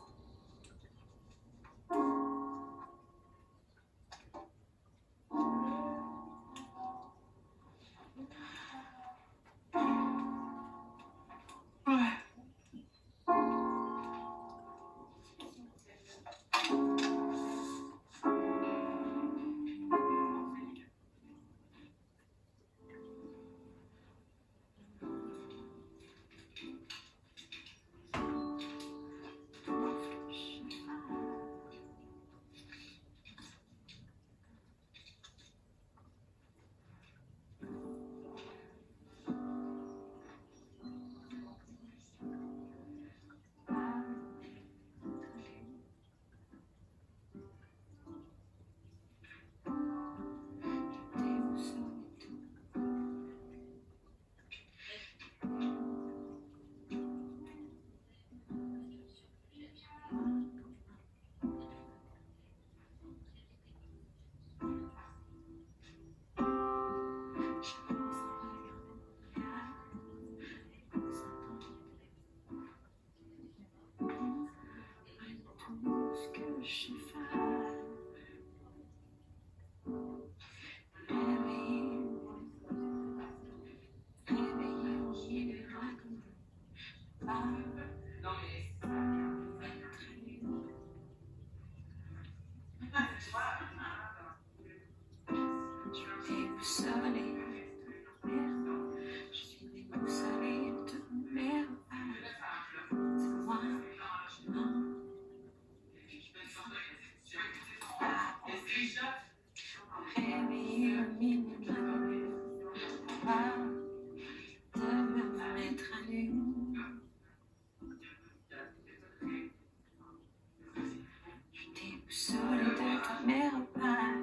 Seul de ta mère, pas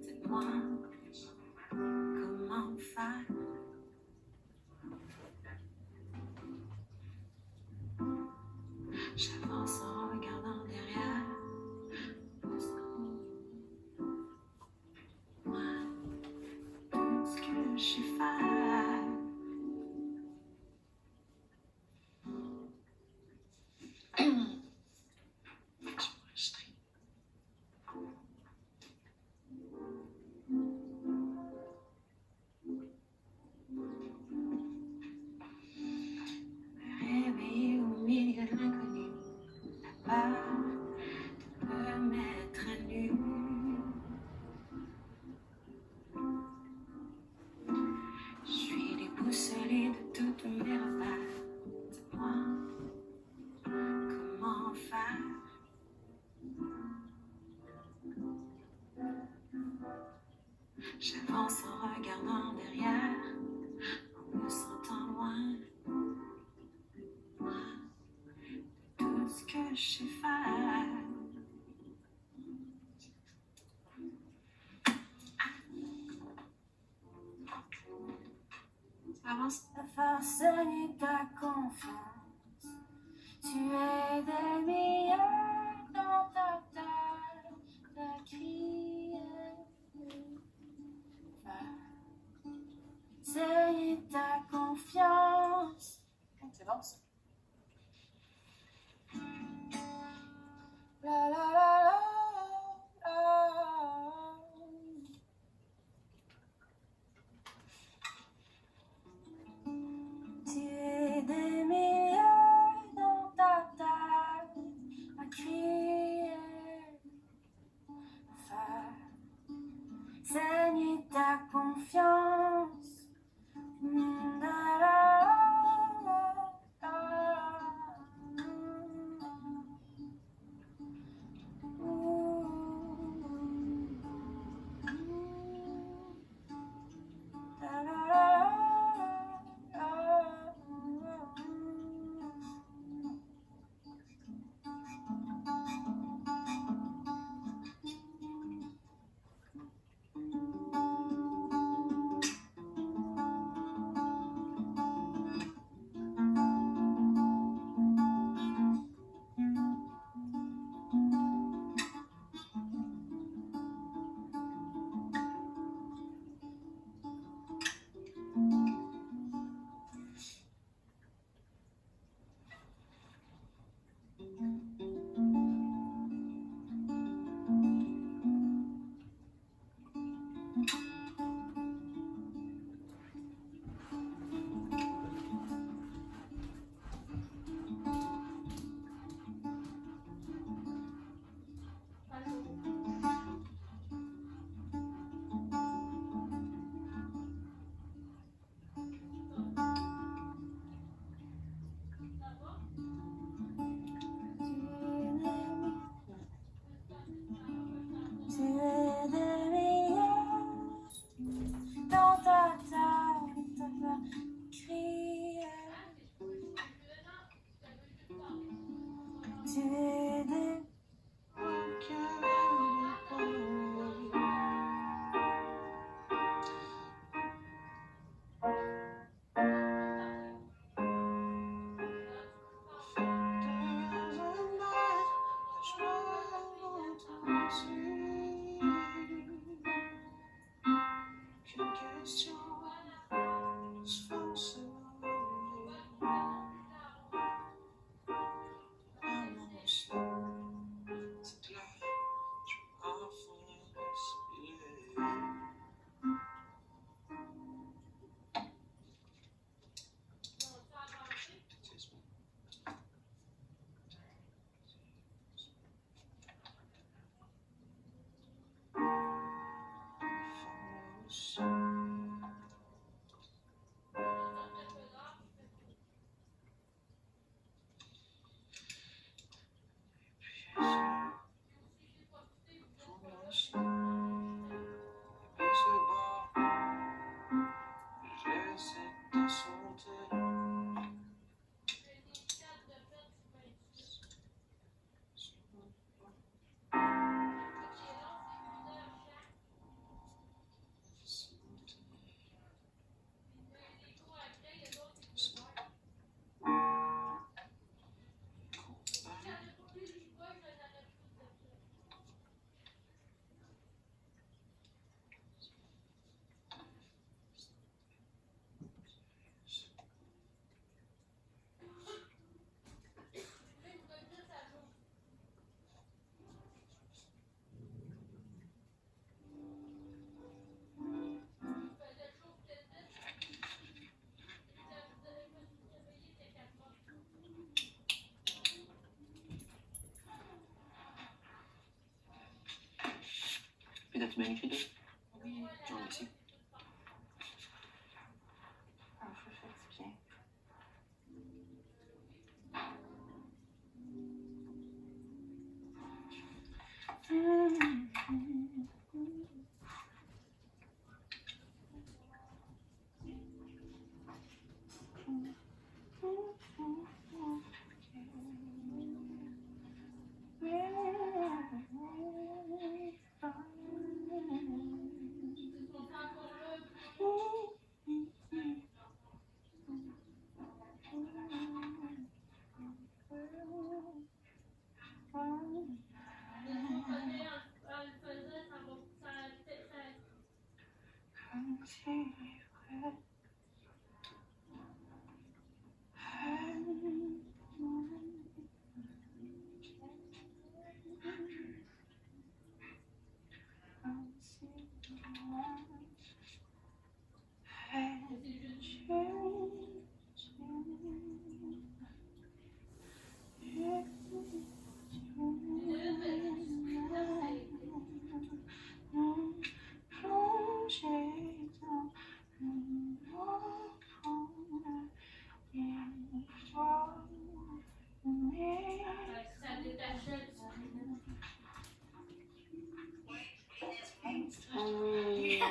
de moi.
J'avance en regardant derrière, en me sentant loin. Loin de tout ce que je sais faire. Avance.
La force ni ta confiance. Tu es des meilleurs dans ta tête. Ta criée. C'est ta confiance.
C'est bon, ça.
La la la la la. Tu es des milliers dans ta tête à crier, faire saigner ta confiance. La la la la. La la la. Tu es des milliers dans ta tête à crier. Tu es des
Puis t'as-tu bien écrit, toi?
Oui.
Genre ici.
Ah, je suis fatiguée.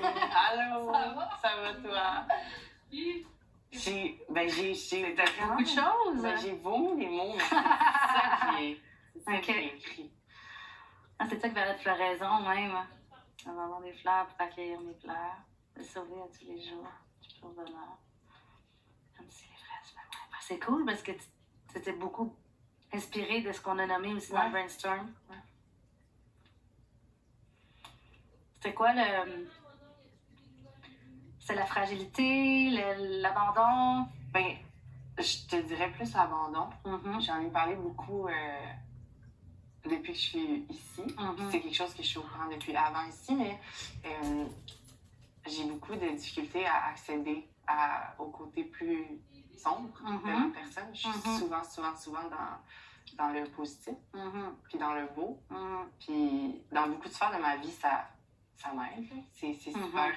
Allô? Ça va toi?
J'ai
Beaucoup de choses.
j'ai vomi les mots, mais c'est ça qui est. C'est ça
Ok.
qui est écrit.
Ah, c'est ça que vers de floraison même. Avoir des fleurs pour accueillir mes pleurs. De sauver à tous les jours. Du pur bonheur. Comme si les fraises faisaient. C'est cool parce que c'était beaucoup inspiré de ce qu'on a nommé aussi dans le brainstorm.
Ouais.
C'était quoi le. C'est la fragilité, l'abandon.
Ben, je te dirais plus l'abandon.
Mhm.
J'en ai parlé beaucoup depuis que je suis ici.
Mhm.
C'est quelque chose que je suis au courant depuis avant ici, mais j'ai beaucoup de difficultés à accéder au côté plus sombre de ma personne. Je suis souvent dans le positif,
Mhm.
puis dans le beau.
Mhm.
Puis dans beaucoup de sphères de ma vie, ça m'aide. C'est super.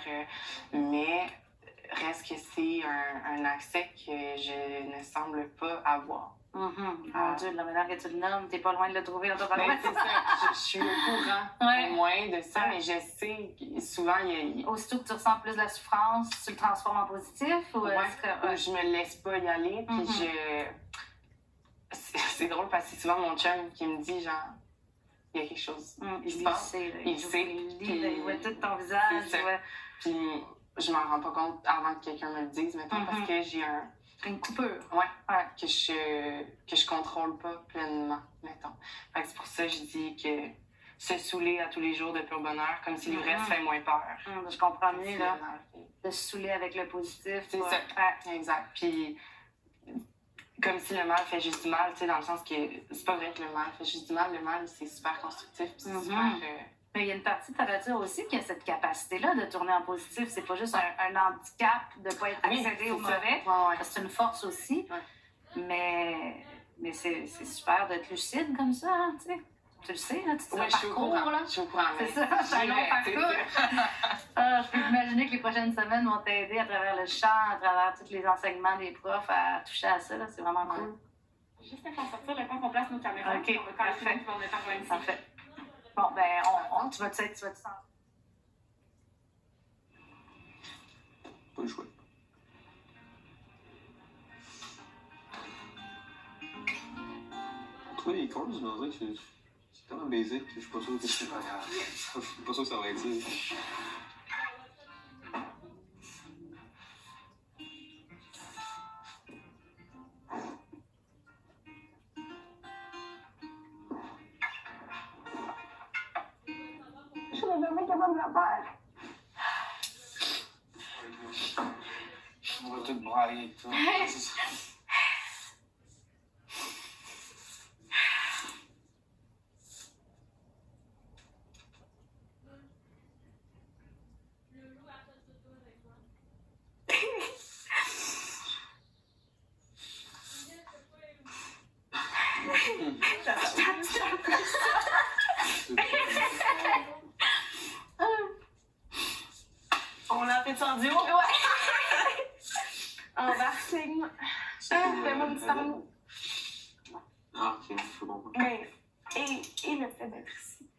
Mais reste que c'est un accès que je ne semble pas avoir.
Mon Dieu, de la manière que tu le nommes, t'es pas loin de le trouver dans ton
Ben,
parcours.
c'est ça. Je suis au courant
Ouais.
au moins de ça, mais je sais que souvent, il y a
Aussitôt que tu ressens plus de la souffrance, tu le transformes en positif ou
Ouais,
est-ce que.
où je me laisse pas y aller, puis c'est drôle parce que c'est souvent mon chum qui me dit, genre, il y a quelque chose.
Il
se
le
passe.
sait, là.
Il sait,
Il lit,
puis-
là, il voit tout ton visage.
C'est ça.
Il voit
Puis je m'en rends pas compte avant que quelqu'un me le dise, mettons, parce que j'ai
une coupure.
que je contrôle pas pleinement, mettons. Fait que c'est pour ça que je dis que se saouler à tous les jours de pur bonheur, comme si l'ivresse fait moins peur.
Je comprends
Comme
mieux,
si
là.
le mal fait-
De se saouler avec le positif.
C'est
ouais.
ça.
Ouais.
Exact. Puis, comme si le mal fait juste du mal, tu sais, dans le sens que c'est pas vrai que le mal fait juste du mal. Le mal, c'est super constructif, puis c'est super.
Mais il y a une partie de ta nature aussi qui a cette capacité-là de tourner en positif. C'est pas juste un handicap de ne pas être accédé au mauvais. C'est une force aussi. Mais c'est super d'être lucide comme ça, hein, tu sais. Tu le sais, là, tu te
Je suis au courant.
là.
Je suis au courant.
C'est
mais
ça, c'est un long
j'y vais, tu sais.
parcours. Je peux imaginer que les prochaines semaines vont t'aider à travers le chant, à travers tous les enseignements des profs à toucher à ça. Là. C'est vraiment cool.
Juste à faire sortir le temps qu'on place nos caméras.
Ok,
On va quand
parfait.
même pouvoir le faire ici.
Parfait. Bon, ben, tu vas te sentir.
Pas le choix. Trouver les cordes, je me dirais que c'est tellement basique que je suis pas sûr que c'est pas grave. Je suis pas sûr que ça va être ça.
Je suis jamais capable de la faire.
On va tout brailler et tout.
On l'a fait en duo?
Embarque-moi. Fais-moi une petite arme.
Ah, ok, je comprends.
Mais, et le fait d'être ici.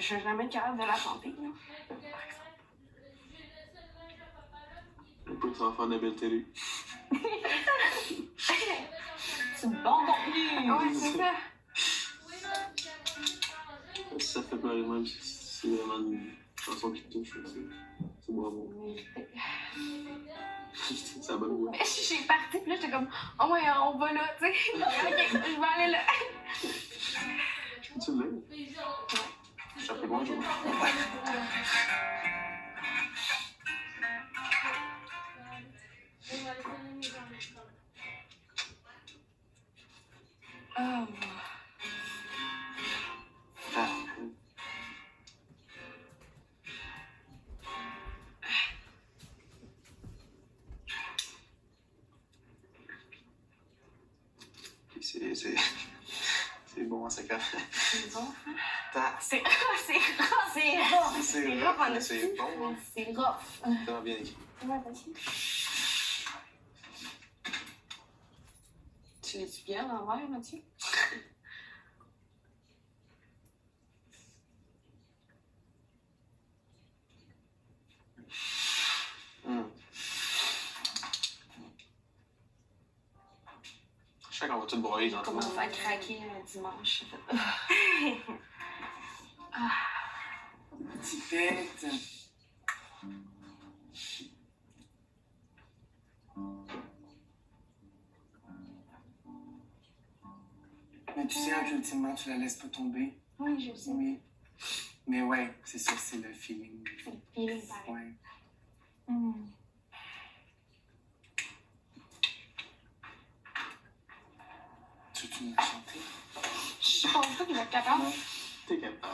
Je vais jamais être capable de la chanter, là.
Écoute, ça va faire de la belle télé.
C'est bon contenu!
Ouais, c'est ça.
Si ça fait pleurer même, c'est vraiment une chanson qui te touche. C'est bravo. C'est la bonne voix.
Mais j'ai parti, puis là, j'étais comme, oh ouais, on va là, tu sais. Ok, je vais aller là.
Tu l'aimes? Ça fait bonjour.
Oh.
C'est bon, ça calme.
C'est bon.
Ta-
C'est rough. C'est rough en
C'est bon, hein?
C'est rough.
Tellement bien écrit.
Ouais, vas-y.
Tu les-tu bien l'envers, Mathieu?
Je sais qu'on va tout broyer dans
Comment faire craquer un dimanche?
Petite bête. Mais tu sais qu'ultimement, tu la laisses pas tomber.
Oui, je sais.
Oui. Mais ouais, c'est ça, c'est le feeling.
C'est le feeling, pareil.
Ouais. Tu me l'as chanté?
Je pense pas qu'il va être capable.
T'es capable.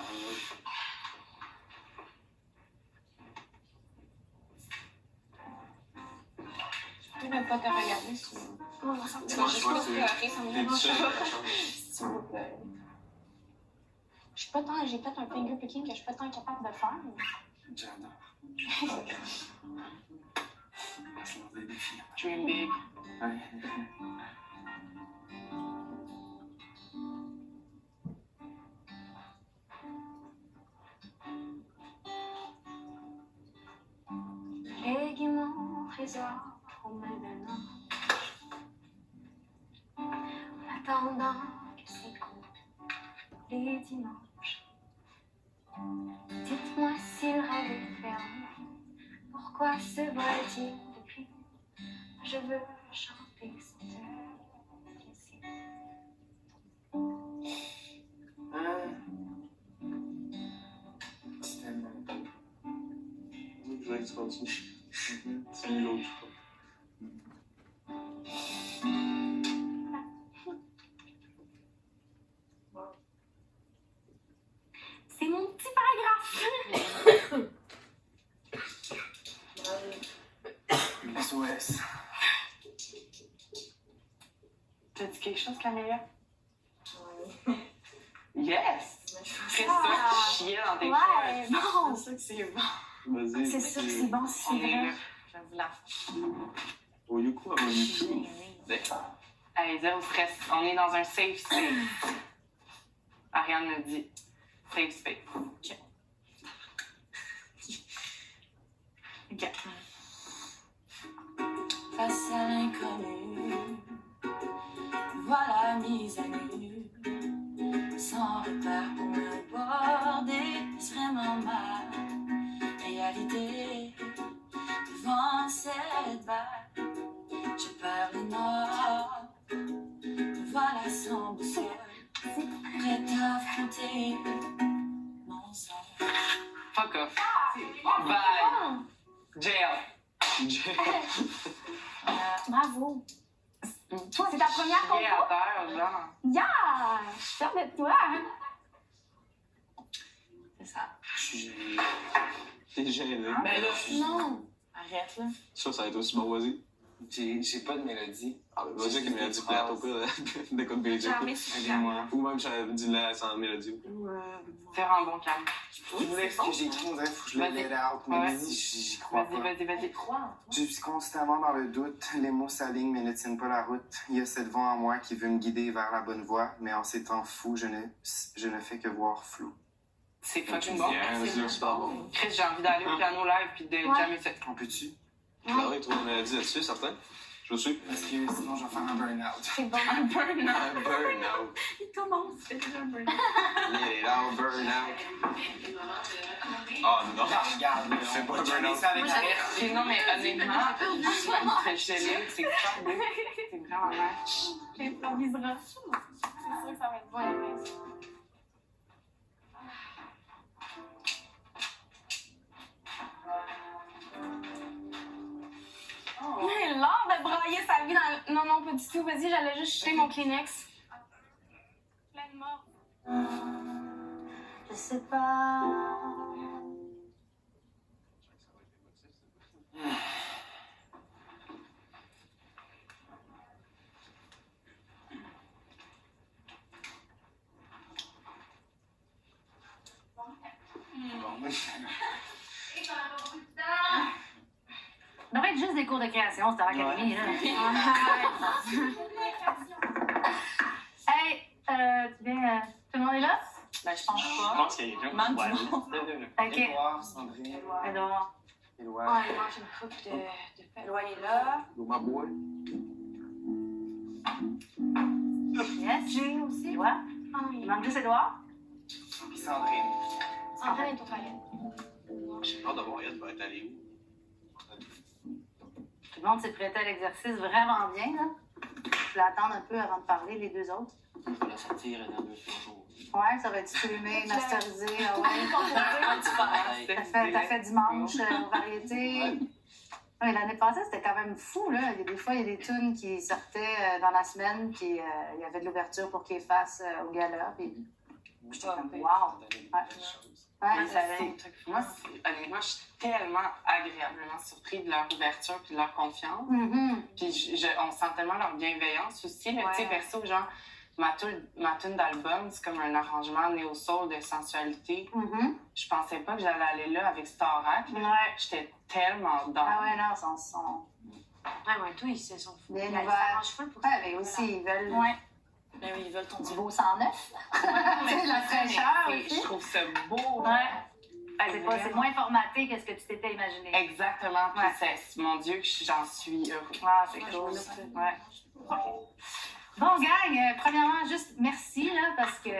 Je peux même pas te regarder sur.
Oh, ça me dérange pas de pleurer, ça me
T'es
dérange
seul à
pas.
la chambre.
Si tu veux pleurer.
Je suis pas tant. J'ai peut-être un finger picking que je suis pas tant capable de faire.
J'adore. C'est un des défis.
Dream big.
Ouais.
Légui mon trésor pour me donner. En attendant que s'écoulent les dimanches. Dites-moi si le rêve est fermé. Pourquoi se voit-il depuis? Je veux chanter sans te laisser.
C'est tellement beau.
Je voulais que tu continues. C'est l'autre, je crois.
C'est mon petit paragraphe.
SOS.
T'as dit quelque chose, Camélia? Yes! C'est ça qui chiait dans tes
Ouais,
poils.
bon.
C'est sûr que c'est bon.
Vas-y.
C'est sûr que c'est bon si c'est
On est
vrai.
là.
J'avoue la
Au Yuku, au Yuku.
Allez, zéro stress. On est dans un safe space. Ariane me dit safe space.
OK. Face à l'inconnu, voilà mise à nu. Sans repère pour me border, c'est vraiment ma réalité. Devant cette balle, je perds le nord. Me voilà sans boussole, prête à affronter mon sort.
Fuck off. Bye. Jail.
Bravo. C'est ta première
Chier à
concours?
terre, genre.
Yeah! Je suis fière de toi.
C'est ça.
Je suis gêné.
T'es gêné.
Ben là,
Non.
arrête là.
Ça va être aussi bon, vas-y.
J'ai pas de mélodie.
Ah, ben, vas-y avec une mélodie plate, au pire, d'écoute Bélique.
Aidez-moi.
Ou même, dis-le sans mélodie.
C'est vraiment bon, calme.
Je voulais ce que j'ai écrit, on dirait qu'il faut que je le
Vas-y.
let out, mais
Ouais.
j'y crois
Vas-y,
pas.
vas-y.
Je suis constamment dans le doute, les mots s'alignent mais ne tiennent pas la route. Il y a cette voix en moi qui veut me guider vers la bonne voie, mais en ces temps fous, je ne fais que voir flou.
C'est fucking bon.
Vas-y, super bon.
Chris, j'ai envie d'aller au piano live puis de jammer ça.
On peut-tu?
Ah oui, trouve une mélodie là-dessus, certain. Je vous suis.
Parce que sinon, je vais faire un burn-out.
C'est bon.
Un burn-out.
Un burn-out.
Il commence. C'est déjà un burn.
Il est là, un burn-out. Oh non.
Regarde,
Fais pas
on va jammer
burn-out.
ça avec la
Sinon, mais honnêtement, il serait gelé. C'est super beau. C'est vraiment nice.
J'improvisera.
C'est sûr que ça va être bon, les
Il a l'air de brailler sa vie dans...
Non, non, pas du tout. Vas-y, j'allais juste jeter mon Kleenex. Plein de morts.
Je sais pas.
Bon,
Ça devrait être juste des cours de création, c'était à l'académie.
Ouais.
Là. Tout le monde est là?
Ben, je pense
Je
pas.
pense qu'il y a quelqu'un
Manque
qui
du monde.
OK.
Édouard, Sandrine,
Edouard.
Éloi.
Ouais, il mange une coupe de pain.
Éloi est là.
Ma boy.
Yes.
J'ai aussi.
Edouard.
Ah
Il
oui.
manque juste Edouard.
Puis Sandrine.
Sandrine est aux toilettes.
J'ai hâte de voir elle va être allée où.
Tout le monde s'est prêté à l'exercice vraiment bien, là. Je vais attendre un peu avant de parler, les deux autres.
Je vais la sortir dans 2-3 jours.
Ouais, ça va être streamé, masterisé. Ah ouais.
Ouais.
T'as fait dimanche aux variétés.
Ouais.
Ouais, l'année passée, c'était quand même fou, là. Des fois, il y a des tunes qui sortaient dans la semaine, puis il y avait de l'ouverture pour qu'ils fassent au gala. Puis j'étais comme, wow! Ouais, ça allait.
Moi, honnêtement, je suis tellement agréablement surpris de leur ouverture puis de leur confiance.
Mhm.
Puis on sent tellement leur bienveillance aussi. Là,
Ouais.
tu sais, perso, genre, ma tune d'album, c'est comme un arrangement néo-soul de sensualité.
Mhm.
Je pensais pas que j'allais aller là avec Starac.
Ouais.
J'étais tellement dans.
Ah ouais, non, ils sont
Ouais, toi, ils se sont
bien
ils
ouverts.
s'arrangent full pour ça.
Ouais, mais aussi, ils veulent
Ouais.
Ben oui, ils veulent ton
du
Dieu.
beau 109.
Mais
la fraîcheur
c'est-
aussi.
Je trouve ça beau.
Ouais. C'est moins formaté que ce que tu t'étais imaginé.
Exactement. Puis
Ouais.
mon Dieu, j'en suis heureux.
Ah, c'est cool. Ouais. Bon, gang, premièrement, juste merci, là, parce que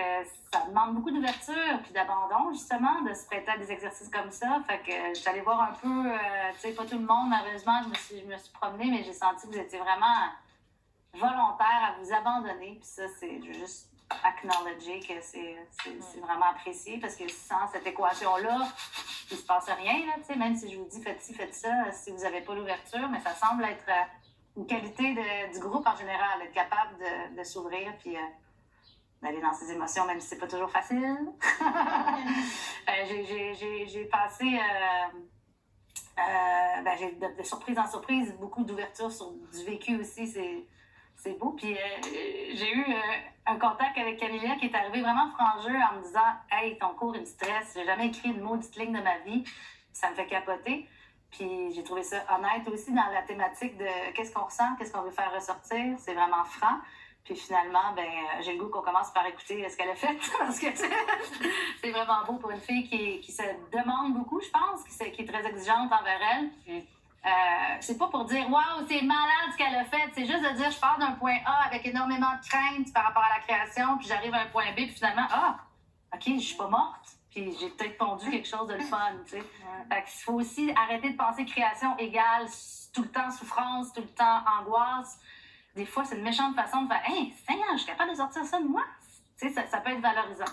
ça demande beaucoup d'ouverture puis d'abandon, justement, de se prêter à des exercices comme ça. Fait que je suis allée voir un peu, tu sais, pas tout le monde, malheureusement, je me suis promenée, mais j'ai senti que vous étiez vraiment volontaire à vous abandonner. Puis ça, c'est juste acknowledger que c'est vraiment apprécié, parce que sans cette équation-là, il se passe rien, là, tu sais, même si je vous dis faites ci, faites ça, si vous n'avez pas l'ouverture, mais ça semble être une qualité du groupe en général, d'être capable de s'ouvrir puis d'aller dans ses émotions, même si c'est pas toujours facile. J'ai passé de surprise en surprise, beaucoup d'ouverture sur du vécu aussi, c'est beau. Puis j'ai eu un contact avec Camilla qui est arrivée vraiment frangeux en me disant « Hey, ton cours, il me stresse, j'ai jamais écrit une maudite ligne de ma vie, ça me fait capoter. » Puis j'ai trouvé ça honnête aussi dans la thématique de qu'est-ce qu'on ressent, qu'est-ce qu'on veut faire ressortir. C'est vraiment franc. Puis finalement, j'ai le goût qu'on commence par écouter ce qu'elle a fait. Parce que c'est vraiment beau pour une fille qui se demande beaucoup, je pense, qui est très exigeante envers elle. C'est pas pour dire « Waouh, c'est malade ce qu'elle a fait ». C'est juste de dire « Je pars d'un point A avec énormément de crainte par rapport à la création, puis j'arrive à un point B, puis finalement, ah, OK, je suis pas morte. » Puis j'ai peut-être pondu quelque chose de le fun, tu sais. Fait qu'il faut aussi arrêter de penser création égale tout le temps souffrance, tout le temps angoisse. Des fois, c'est une méchante façon de faire « Hey, Seigneur, je suis capable de sortir ça de moi. » Tu sais, ça peut être valorisant.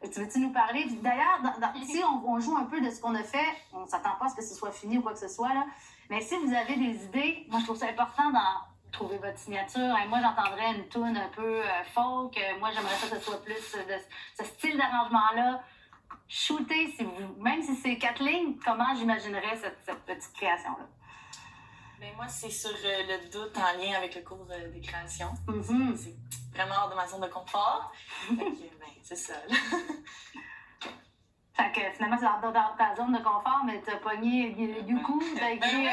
Tu veux-tu nous parler? D'ailleurs, si on joue un peu de ce qu'on a fait, on ne s'attend pas à ce que ce soit fini ou quoi que ce soit, là. Mais si vous avez des idées, moi, je trouve ça important d'en trouver votre signature. Et moi, j'entendrais une toune un peu folk. Moi, j'aimerais ça que ce soit plus de ce style d'arrangement-là. Shootez, même si c'est 4 lignes, comment j'imaginerais cette petite création-là?
Ben moi, c'est sur le doute en lien avec le cours des créations.
Mm-hmm.
C'est vraiment hors de ma zone de confort. Fait que, c'est ça. Là.
Fait que finalement, c'est dans ta zone de confort, mais t'as pogné Yuku, t'as écrit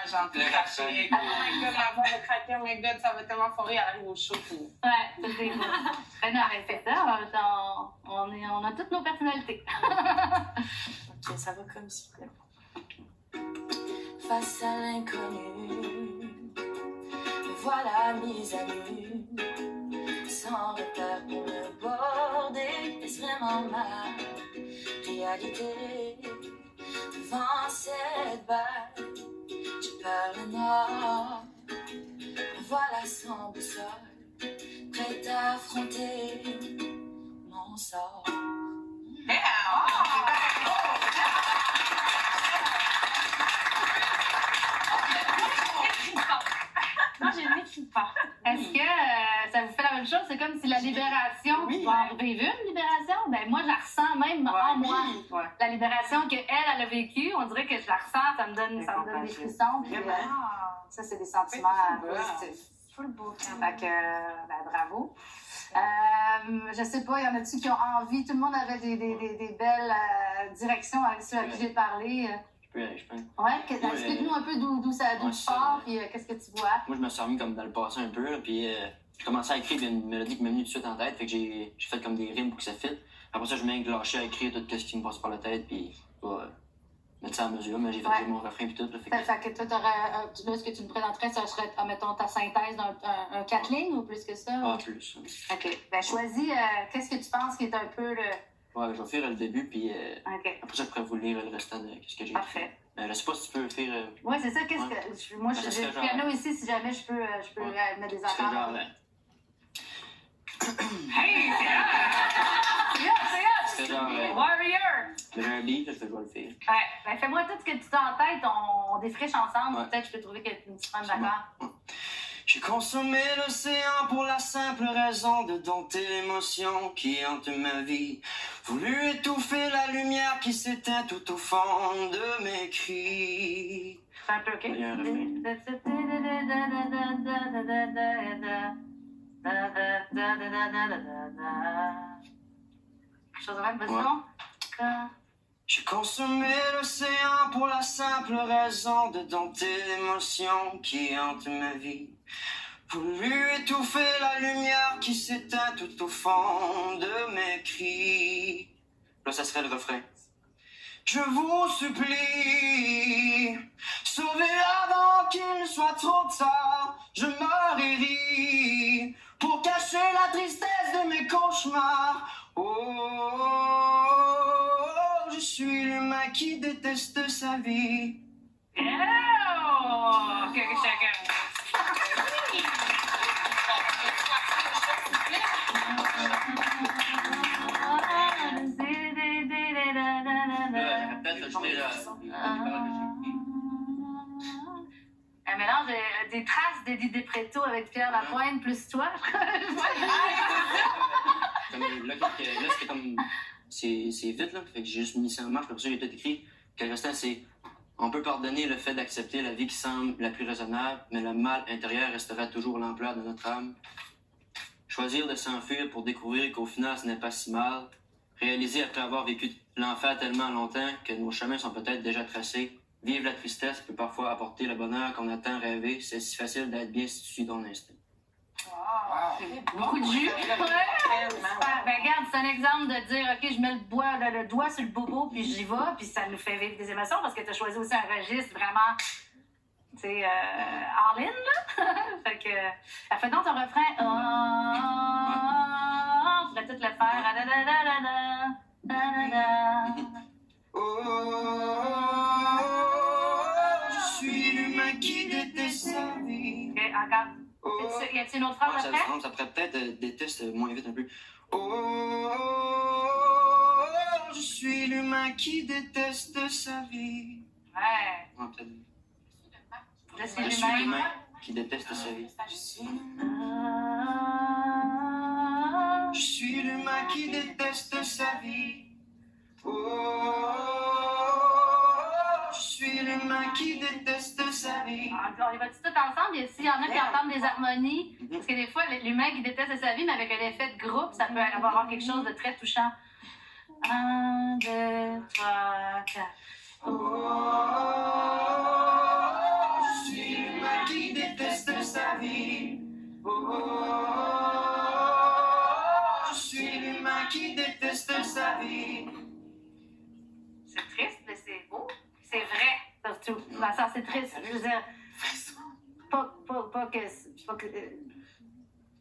J'en peux cracher. Oh my god, ma voix va craquer. Oh my god, ça va tellement foirer. Elle arrive au show. Puis...
Ouais, ça c'est beau. Ben non, mais c'est ça, on a toutes nos personnalités.
Ok, ça va comme ça. Face à l'inconnu, me voilà mise à nu, sans repère pour me border. Est-ce vraiment ma réalité? Devant cette balle, j'ai peur le noir. Me voilà sans boussole, prête à affronter mon sort.
Non, je n'écris pas.
Est-ce que ça vous fait la même chose? C'est comme si la libération, tu vas en vivre une libération? Ben moi, je la ressens même en moi.
Ouais.
La libération qu'elle a vécue, on dirait que je la ressens, ça me donne des frissons. Puis, ça, c'est des sentiments positifs.
Full beau.
Fait que, bravo. Je sais pas, il y en a-tu qui ont envie? Tout le monde avait des belles directions avec ceux à qui j'ai parlé.
peux.
Ouais, explique-nous un peu d'où tu pars, puis qu'est-ce que tu vois.
Moi, je me suis remis comme dans le passé un peu, là, puis j'ai commencé à écrire, puis il y a une mélodie qui m'est venue tout de suite en tête, fait que j'ai fait comme des rimes pour que ça fitte. Après ça, je me mets lâché à écrire tout ce qui me passe par la tête, puis mettre ça à mesure, mais j'ai fait mon refrain puis tout. Là,
fait que toi, là, ce que tu me présenterais, ça serait, mettons, ta synthèse d'un 4 lignes ou plus que ça?
Ah, plus.
OK. Ben, choisis, qu'est-ce que tu penses qui est un peu le...
Ouais, je vais faire le début, puis après ça, je pourrais vous lire le restant de ce que j'ai écrit.
Parfait.
Je sais pas si tu peux faire...
Oui, c'est ça. Qu'est-ce que... Moi, j'ai le piano ici, si jamais je peux mettre des accords.
Genre,
Hey, c'est genre... Warrior!
J'ai un beat, je vais le faire.
Ouais, ben fais-moi tout ce que tu as en tête, on défriche ensemble, peut-être que je peux trouver une petite femme d'accord.
J'ai consommé l'océan pour la simple raison de dompter l'émotion qui hante ma vie. Voulu étouffer la lumière qui s'éteint tout au fond de mes cris.
C'est un peu OK?
Il y a un refrain.
Quelque chose de même, vas-y donc.
J'ai consommé l'océan pour la simple raison de dompter l'émotion qui hante ma vie. Voulu étouffer la lumière qui s'éteint tout au fond de mes cris. Là, ça serait le refrain. Je vous supplie, sauvez avant qu'il ne soit trop tard. Je meurs et ris pour cacher la tristesse de mes cauchemars. Oh, je suis l'humain qui déteste sa vie.
Oh! Chacun. Un mélange des traces d'Eddie Despretto avec Pierre Lapointe plus toi.
C'est vite, là. Fait que j'ai juste mis ça en marche. Pour ça, j'ai tout écrit. Que le restant, c'est... On peut pardonner le fait d'accepter la vie qui semble la plus raisonnable, mais le mal intérieur restera toujours l'ampleur de notre âme. Choisir de s'enfuir pour découvrir qu'au final, ce n'est pas si mal. Réaliser après avoir vécu l'enfer tellement longtemps que nos chemins sont peut-être déjà tracés. Vivre la tristesse peut parfois apporter le bonheur qu'on a tant rêvé. C'est si facile d'être bien si tu suis ton instinct.
Beaucoup de jus. Ouais. Ben regarde, c'est un exemple de dire, OK, je mets le doigt sur le bobo, puis j'y vais, puis ça nous fait vivre des émotions parce que tu as choisi aussi un registre vraiment, tu sais, all-in, là. Fait que, fais donc ton refrain. On pourrait tout le faire.
Je suis l'humain qui déteste sa vie.
OK, encore. Y a-t-il une autre phrase après?
Ça pourrait peut-être déteste moins vite un peu. Je suis l'humain qui déteste sa vie.
Ouais.
Peut-être.
Je suis
Je suis
l'humain
l'humain qui déteste sa vie. Je suis l'humain qui déteste sa vie. Je suis l'humain qui déteste sa vie.
On y va tout ensemble? S'il y en a qui entendent des harmonies, parce que des fois, l'humain qui déteste sa vie, mais avec un effet de groupe, ça peut avoir quelque chose de très touchant. 1, 2, 3, 4.
Je suis l'humain qui déteste sa vie. Je suis l'humain qui déteste sa vie.
C'est triste, mais c'est beau. C'est vrai, surtout. Dans le sens, c'est triste. Je veux dire, pas que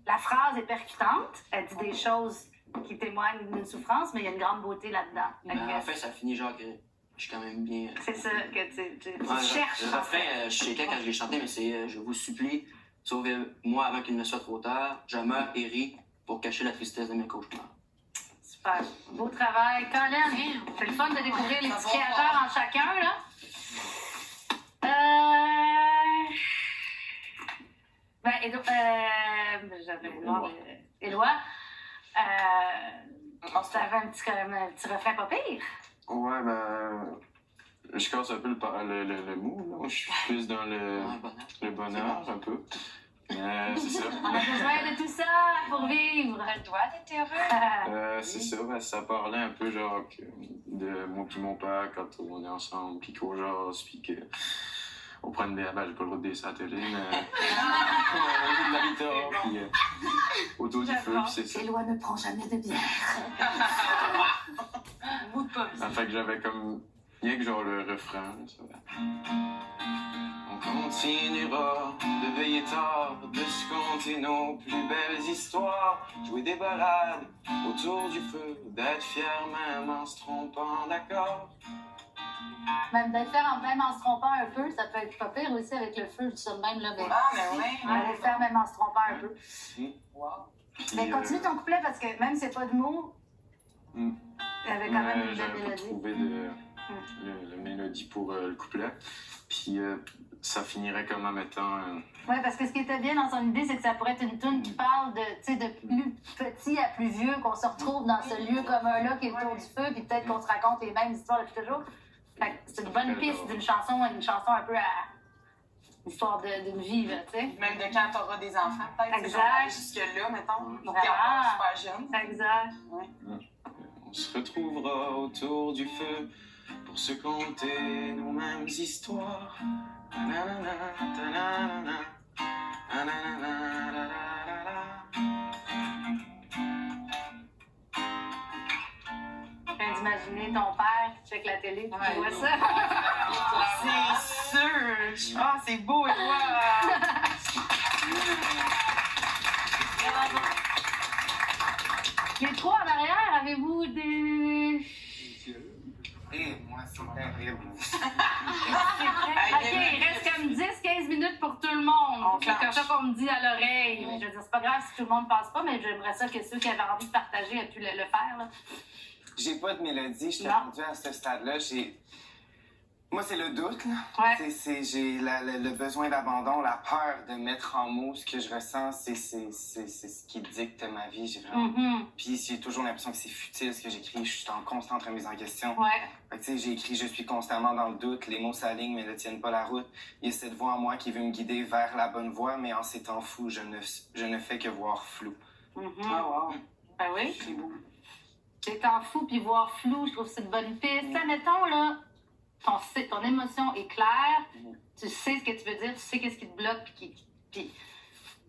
la phrase est percutante. Elle dit des choses qui témoignent d'une souffrance, mais il y a une grande beauté là-dedans.
En fait, ça finit genre que je suis quand même bien...
C'est ça, que tu cherches.
Le refrain, je sais quand je l'ai chanté, mais c'est je vous supplie, sauvez-moi avant qu'il ne soit trop tard. Je meurs et ris pour cacher la tristesse de mes cauchemars.
Super. Beau travail. Colin, c'est le fun de découvrir les petits créateurs en chacun, là. J'avais le nom de Éloi. T'avais un petit refrain pas pire.
Ouais, je casse un peu le mot, là. Je suis plus dans le bonheur, un peu. C'est ça.
On a besoin de tout ça pour vivre.
T'as le droit d'être heureux.
C'est ça, ça parlait un peu genre de moi puis mon père quand on est ensemble, puis qu'on jase, puis qu'on prend une bière. Ben, j'ai pas le droit de dire ça à la télé, mais on joue de la guitare, puis autour du feu, puis c'est ça.
Éloi ne prend jamais de bière.
Fait que j'avais comme rien que genre le refrain, ça.
On continuera de veiller tard, de se conter nos plus belles histoires, jouer des balades autour du feu, d'être fier même en se trompant d'accord.
Même d'être fier même en se trompant un peu, ça peut être pas pire aussi avec le feu, je dis ça de même là. Mais...
Ah, mais oui.
D'être fier même en se trompant un peu.
Wow.
Mais continue ton couplet parce que même si c'est pas de mots, il y avait quand même une belle
J'avais pas
mélodie.
trouvé la mélodie pour le couplet. Puis ça finirait comme en mettant...
Ouais, parce que ce qui était bien dans son idée, c'est que ça pourrait être une tune qui parle de, tu sais, de plus petit à plus vieux, qu'on se retrouve dans ce lieu commun-là qui est autour du feu, puis peut-être qu'on se raconte les mêmes histoires depuis toujours. Fait que c'est une bonne piste d'une chanson, un peu à l'histoire d'une vie, là, tu sais.
Même de quand t'auras des enfants, peut-être.
Exact.
Jusque-là, mettons. T'es
Vraiment.
encore super jeune.
Exact.
On se retrouvera autour du feu pour se conter nos mêmes histoires. Ta-na-na-na, ta-na-na-na, ta-na-na-na-la-la-la-la.
Je viens d'imaginer ton père qui check la télé, puis tu vois ça.
C'est sûr! Ah, c'est beau, et toi!
Les trois en arrière, avez-vous des...
Moi, c'est terrible.
OK, il reste comme 10-15 minutes pour tout le monde. C'est comme ça qu'on me dit à l'oreille. Je veux dire, c'est pas grave si tout le monde passe pas, mais j'aimerais ça que ceux qui avaient envie de partager aient pu le faire. Là.
J'ai pas de mélodie, je suis
Non.
rendue à ce stade-là. Moi, c'est le doute, là.
Ouais.
J'ai le besoin d'abandon, la peur de mettre en mots ce que je ressens. C'est ce qui dicte ma vie. J'ai vraiment... Puis j'ai toujours l'impression que c'est futile ce que j'écris. Je suis en constante remise en question.
Ouais.
Fait que, tu sais, j'ai écrit « Je suis constamment dans le doute, les mots s'alignent mais ne tiennent pas la route. Il y a cette voix en moi qui veut me guider vers la bonne voie, mais en ces temps fous, je ne fais que voir flou.
Ah, wow.
Ben oui.
C'est beau.
C'est temps fou puis voir flou, je trouve que c'est une bonne piste. Ça, mettons, là, ton émotion est claire, tu sais ce que tu veux dire, tu sais qu'est-ce qui te bloque, puis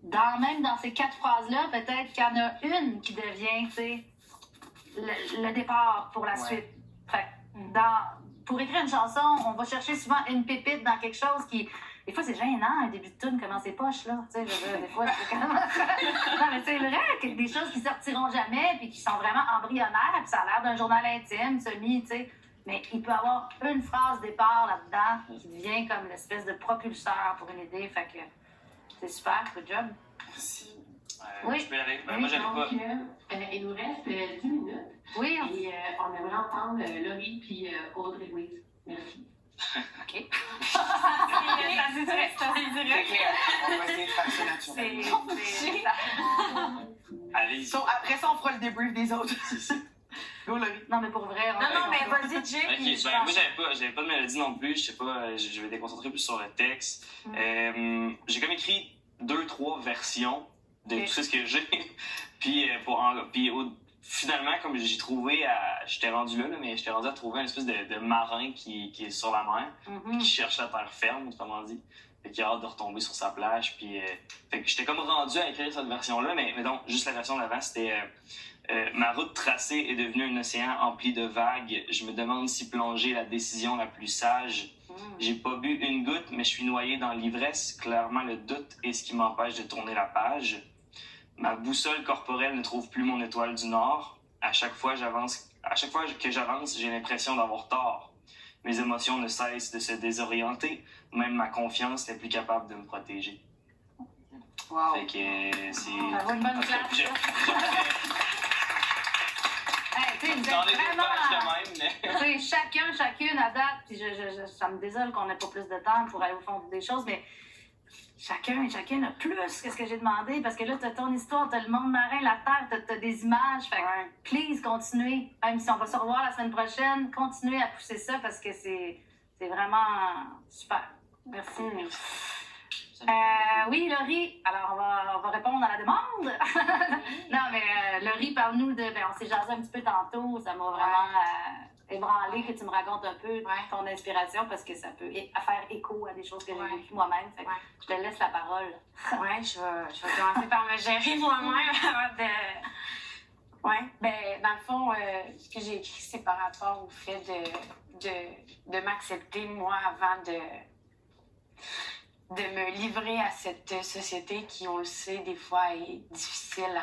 même dans ces 4 phrases-là, peut-être qu'il y en a une qui devient, tu sais, le départ pour la suite. Fait que pour écrire une chanson, on va chercher souvent une pépite dans quelque chose qui... Des fois, c'est gênant, un début de tune, comment c'est poche, là. Tu sais, je veux dire, des fois, c'est quand même... Non, mais c'est vrai que des choses qui sortiront jamais, puis qui sont vraiment embryonnaires, puis ça a l'air d'un journal intime, semi, tu sais. Mais il peut y avoir une phrase départ là-dedans qui devient comme l'espèce de propulseur pour une idée. Fait que c'est super, good job.
Merci.
Oui.
Je peux y aller. Moi, j'avais pas.
Il nous reste 10 minutes.
Oui.
Et on aimerait entendre Laurie puis Audrey Louise. Merci.
OK.
C'est direct.
On va essayer de faire ça naturellement.
Allez-y.
Après ça, on fera le débrief des autres. Go, Laurie.
Non, mais pour vrai.
Non, mais vas-y, Jay.
Ok, moi j'avais pas de mélodie non plus, je sais pas, je vais déconcentrer plus sur le texte. J'ai comme écrit 2-3 versions de tout ce que j'ai. Puis, finalement, comme j'ai trouvé, j'étais rendu là, mais j'étais rendu à trouver une espèce de marin qui est sur la mer, qui cherche la terre ferme, autrement dit. Fait qu'il a hâte de retomber sur sa plage. Puis, fait que j'étais comme rendu à écrire cette version-là, mais donc, juste la version d'avant, c'était ma route tracée est devenue un océan empli de vagues. Je me demande si plonger est la décision la plus sage. J'ai pas bu une goutte, mais je suis noyé dans l'ivresse. Clairement, le doute est ce qui m'empêche de tourner la page. Ma boussole corporelle ne trouve plus mon étoile du Nord. À chaque fois que j'avance, j'ai l'impression d'avoir tort. Mes émotions ne cessent de se désorienter. Même ma confiance n'est plus capable de me protéger.
Wow.
Fait que c'est...
Bravo, une bonne classe. Hey, tu sais, vous êtes vraiment... chacune à date, puis ça me désole qu'on n'ait pas plus de temps pour aller au fond des choses, mais chacune a plus que ce que j'ai demandé, parce que là, t'as ton histoire, t'as le monde marin, la terre, t'as des images, fait que, please, continuez. Même si on va se revoir la semaine prochaine, continuez à pousser ça, parce que c'est vraiment super. Merci. Oui, Laurie. Alors, on va répondre à la demande. Non, mais Laurie, parle-nous de... Ben, on s'est jasé un petit peu tantôt. Ça m'a vraiment ébranlé que tu me racontes un peu ton inspiration parce que ça peut faire écho à des choses que j'ai vécues moi-même. Fait que je te laisse la parole.
Ouais, je vais commencer par me gérer moi-même avant de... Ouais, ben dans le fond, ce que j'ai écrit, c'est par rapport au fait de m'accepter, moi, avant de me livrer à cette société qui, on le sait, des fois est difficile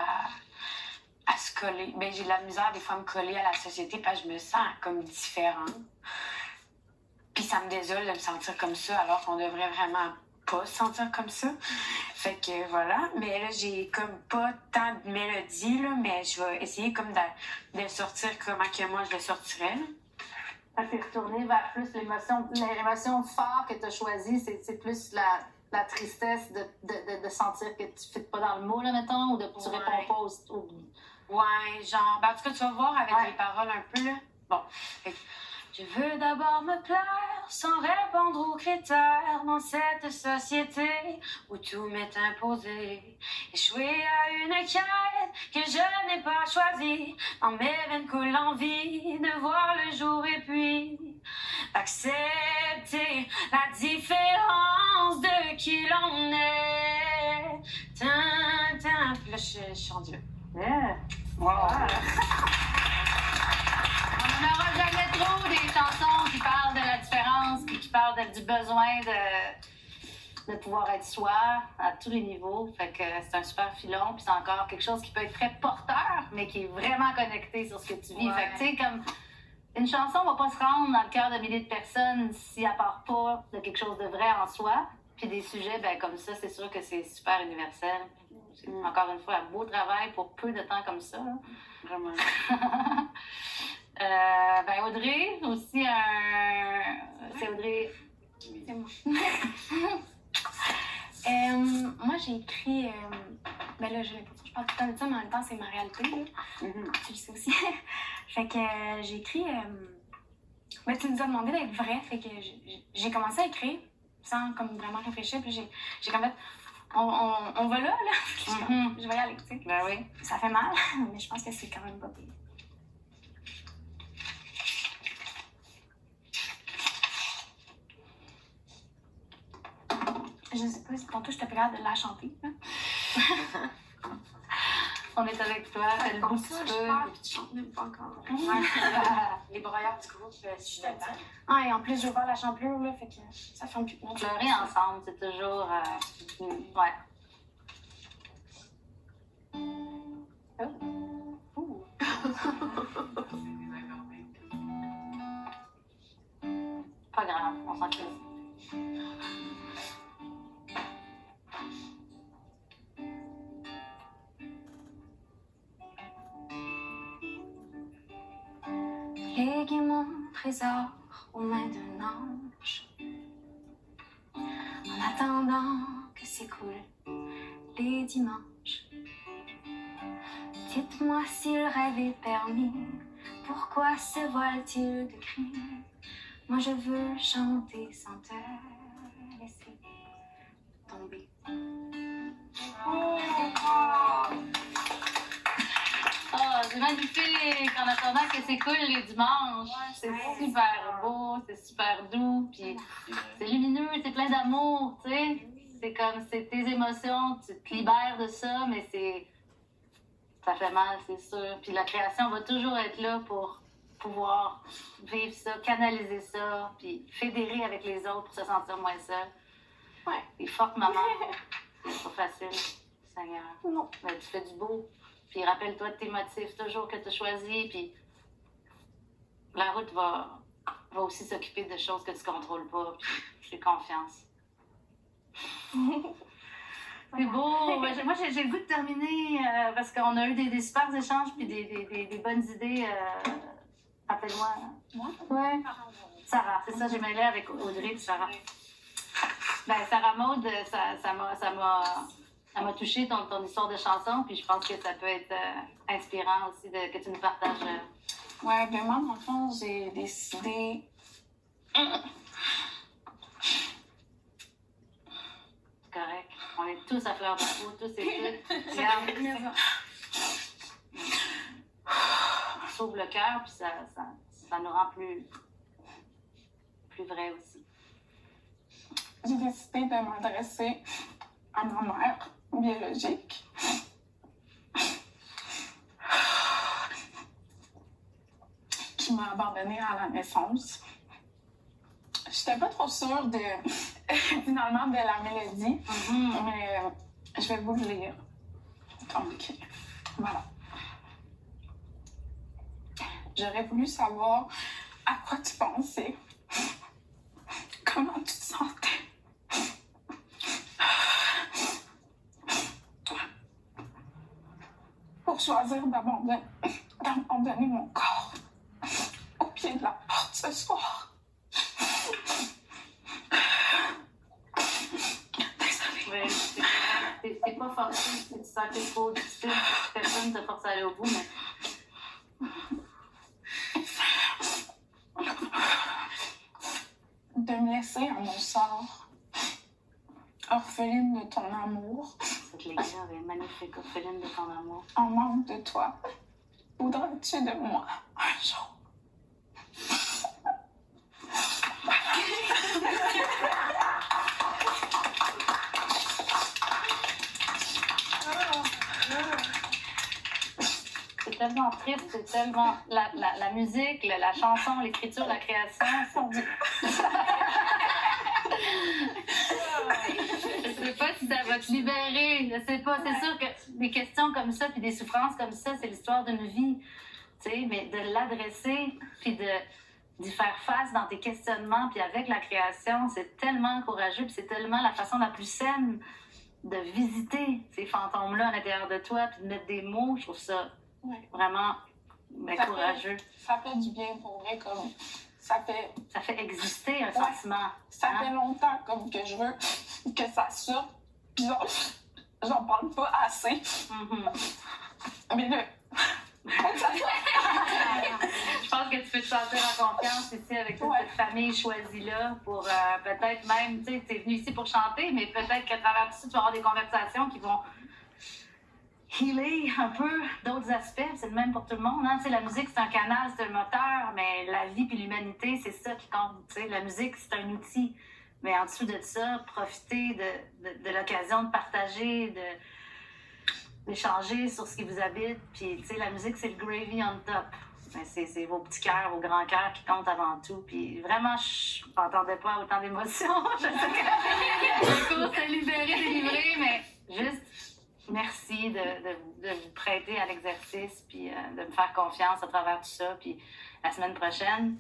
à se coller. Ben, j'ai de la misère des fois à me coller à la société parce que je me sens comme différente. Puis ça me désole de me sentir comme ça alors qu'on devrait vraiment pas se sentir comme ça. Fait que voilà. Mais là, j'ai comme pas tant de mélodie, là, mais je vais essayer comme de sortir comment que moi je le sortirais. Là.
Fait que t'es retourné vers plus l'émotion forte que tu as choisie, c'est plus la tristesse de sentir que tu ne fites pas dans le mot, là, mettons, ou de tu réponds pas au...
Ouais, genre, ben, en tout cas, tu vas voir avec les paroles un peu, là. Bon. Fait que, je veux d'abord me plaire sans répondre aux critères dans cette société où tout m'est imposé. Échouer à une quête que je n'ai pas choisie. Dans mes veines coule l'envie de voir le jour et puis accepter la différence de qui l'on est. Tin. Puis là, je suis rendue là.
Yeah.
Wow.
On n'aura jamais trop des chansons qui parlent de la différence puis qui parlent du besoin de pouvoir être soi à tous les niveaux. Fait que c'est un super filon puis c'est encore quelque chose qui peut être très porteur mais qui est vraiment connecté sur ce que tu vis. Fait que tu sais, comme une chanson va pas se rendre dans le cœur de milliers de personnes si elle part pas de quelque chose de vrai en soi. Puis des sujets, ben comme ça, c'est sûr que c'est super universel. C'est encore une fois un beau travail pour peu de temps comme ça. Là.
Vraiment.
Ben Audrey, aussi c'est Audrey.
C'est moi. Moi, j'ai écrit... ben là, je parle tout le temps de ça, mais en même temps, c'est ma réalité. Là. Tu le sais aussi. Fait que j'ai écrit... Ben, tu nous as demandé d'être vrai. Fait que j'ai commencé à écrire sans comme vraiment réfléchir. Puis j'ai comme fait... On va là. Je vais y aller, tu sais.
Ben oui.
Ça fait mal, mais je pense que c'est quand même pas pire. Je sais pas si tantôt je te regarde de la chanter. Là.
On est avec toi, fais le bout du
ça, je
feu.
parle, puis tu chantes même pas encore. Les broyeurs du groupe, je suis dedans.
Ah, et en plus, j'ai ouvert la champlure, là, fait que ça fait un plus de monde.
Pleurer ensemble, c'est toujours... ouais. Pas grave, on s'en crisse.
Léguer mon trésor aux mains d'un ange. En attendant que s'écoulent les dimanches. Dites-moi si le rêve est permis. Pourquoi se voile-t-il de cris? Moi je veux chanter sans te laisser tomber.
Oh, c'est magnifique! En attendant que s'écoulent les dimanches. C'est super beau, c'est super doux, puis c'est lumineux, c'est plein d'amour, tu sais. C'est comme, c'est tes émotions, tu te libères de ça, mais ça fait mal, c'est sûr. Puis la création va toujours être là pour pouvoir vivre ça, canaliser ça, puis fédérer avec les autres pour se sentir moins seul.
Ouais.
Et forte maman, c'est pas facile, Seigneur.
Non.
Mais tu fais du beau. Puis rappelle-toi de tes motifs toujours que tu as choisis, puis la route va aussi s'occuper de choses que tu contrôles pas, puis j'ai confiance. C'est beau! Moi, j'ai le goût de terminer parce qu'on a eu des super échanges puis des bonnes idées. Rappelle-moi.
Moi?
Ouais. Sarah, c'est ça, j'ai mêlé avec Audrey et Sarah. Ben, Sarah Maud, ça m'a touchée ton histoire de chanson, puis je pense que ça peut être inspirant aussi que tu nous partages.
Ouais, ben moi, dans le fond, j'ai décidé...
C'est correct. tous à fleur de peau, tous et toutes. Regarde. Ça sauve le cœur, puis ça nous rend plus vrais aussi.
J'ai décidé de m'adresser à ma mère biologique. Qui m'a abandonnée à la naissance. J'étais pas trop sûre finalement de la mélodie, mais je vais vous le lire. Donc, voilà. J'aurais voulu savoir à quoi tu pensais, comment tu te sentais. Pour choisir d'abandonner mon corps au pied de la porte ce soir.
Désolée. C'est pas forcé, si tu sens que c'est trop difficile, personne ne te force à aller au bout, mais...
De me laisser à mon sort, orpheline de ton amour.
Cette lecture est magnifique, orpheline de ton amour.
En manque de toi, voudrais-tu de moi un jour?
C'est tellement triste, c'est tellement... La musique, la chanson, l'écriture, la création, sont du... Je sais pas si ça va te libérer, je sais pas. C'est sûr que des questions comme ça, puis des souffrances comme ça, c'est l'histoire d'une vie, tu sais, mais de l'adresser, puis d'y faire face dans tes questionnements, puis avec la création, c'est tellement courageux, puis c'est tellement la façon la plus saine de visiter ces fantômes-là à l'intérieur de toi, puis de mettre des mots. Je trouve ça vraiment courageux.
Ça fait du bien pour vrai, comme ça fait
exister un sentiment.
Ça fait longtemps comme que je veux que ça sorte, puis j'en parle pas assez. Mais là...
Je pense que tu peux te sentir en confiance ici avec toute cette famille choisie-là pour peut-être même, tu sais, tu es venu ici pour chanter, mais peut-être qu'à travers tout ça, tu vas avoir des conversations qui vont healer un peu d'autres aspects. C'est le même pour tout le monde. Hein? Tu sais, la musique, c'est un canal, c'est un moteur, mais la vie puis l'humanité, c'est ça qui compte. Tu sais, la musique, c'est un outil. Mais en dessous de ça, profitez de l'occasion de partager, d'échanger sur ce qui vous habite. Puis, tu sais, la musique, c'est le gravy on top. C'est vos petits cœurs, vos grands cœurs qui comptent avant tout. Puis vraiment, je n'entendais pas autant d'émotions. Je sais que le cours s'est libéré, délivré, mais juste merci de vous prêter à l'exercice, puis de me faire confiance à travers tout ça. Puis la semaine prochaine,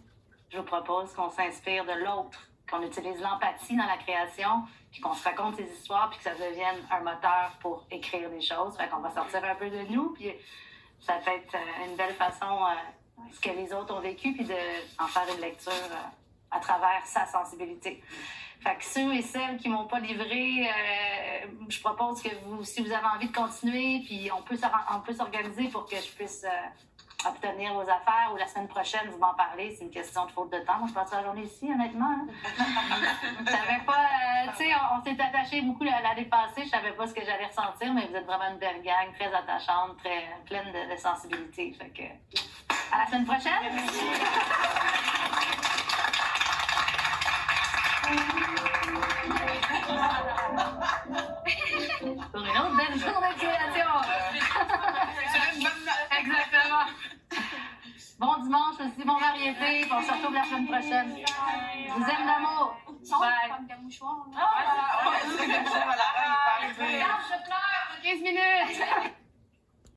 je vous propose qu'on s'inspire de l'autre, qu'on utilise l'empathie dans la création, puis qu'on se raconte ces histoires, puis que ça devienne un moteur pour écrire des choses. Fait qu'on va sortir un peu de nous, puis ça peut être une belle façon, ce que les autres ont vécu, puis d'en faire une lecture à travers sa sensibilité. Fait que ceux et celles qui m'ont pas livré, je propose que vous, si vous avez envie de continuer, puis on peut s'organiser pour que je puisse obtenir vos affaires, ou la semaine prochaine, vous m'en parlez. C'est une question de faute de temps. Moi, je passe la journée ici, honnêtement. Hein. Je savais pas... tu sais, on s'est attaché beaucoup l'année passée. Je savais pas ce que j'allais ressentir, mais vous êtes vraiment une belle gang, très attachante, très pleine de sensibilité. Fait que... À la semaine prochaine! Pour une autre belle journée de création! Exactement! Bon dimanche aussi, bon variété, on se retrouve la semaine prochaine. Je vous aime d'amour! Bye!
Comme des mouchoirs.
C'est comme ça, voilà, il est pas arrivé.
Je pleure, 15 minutes!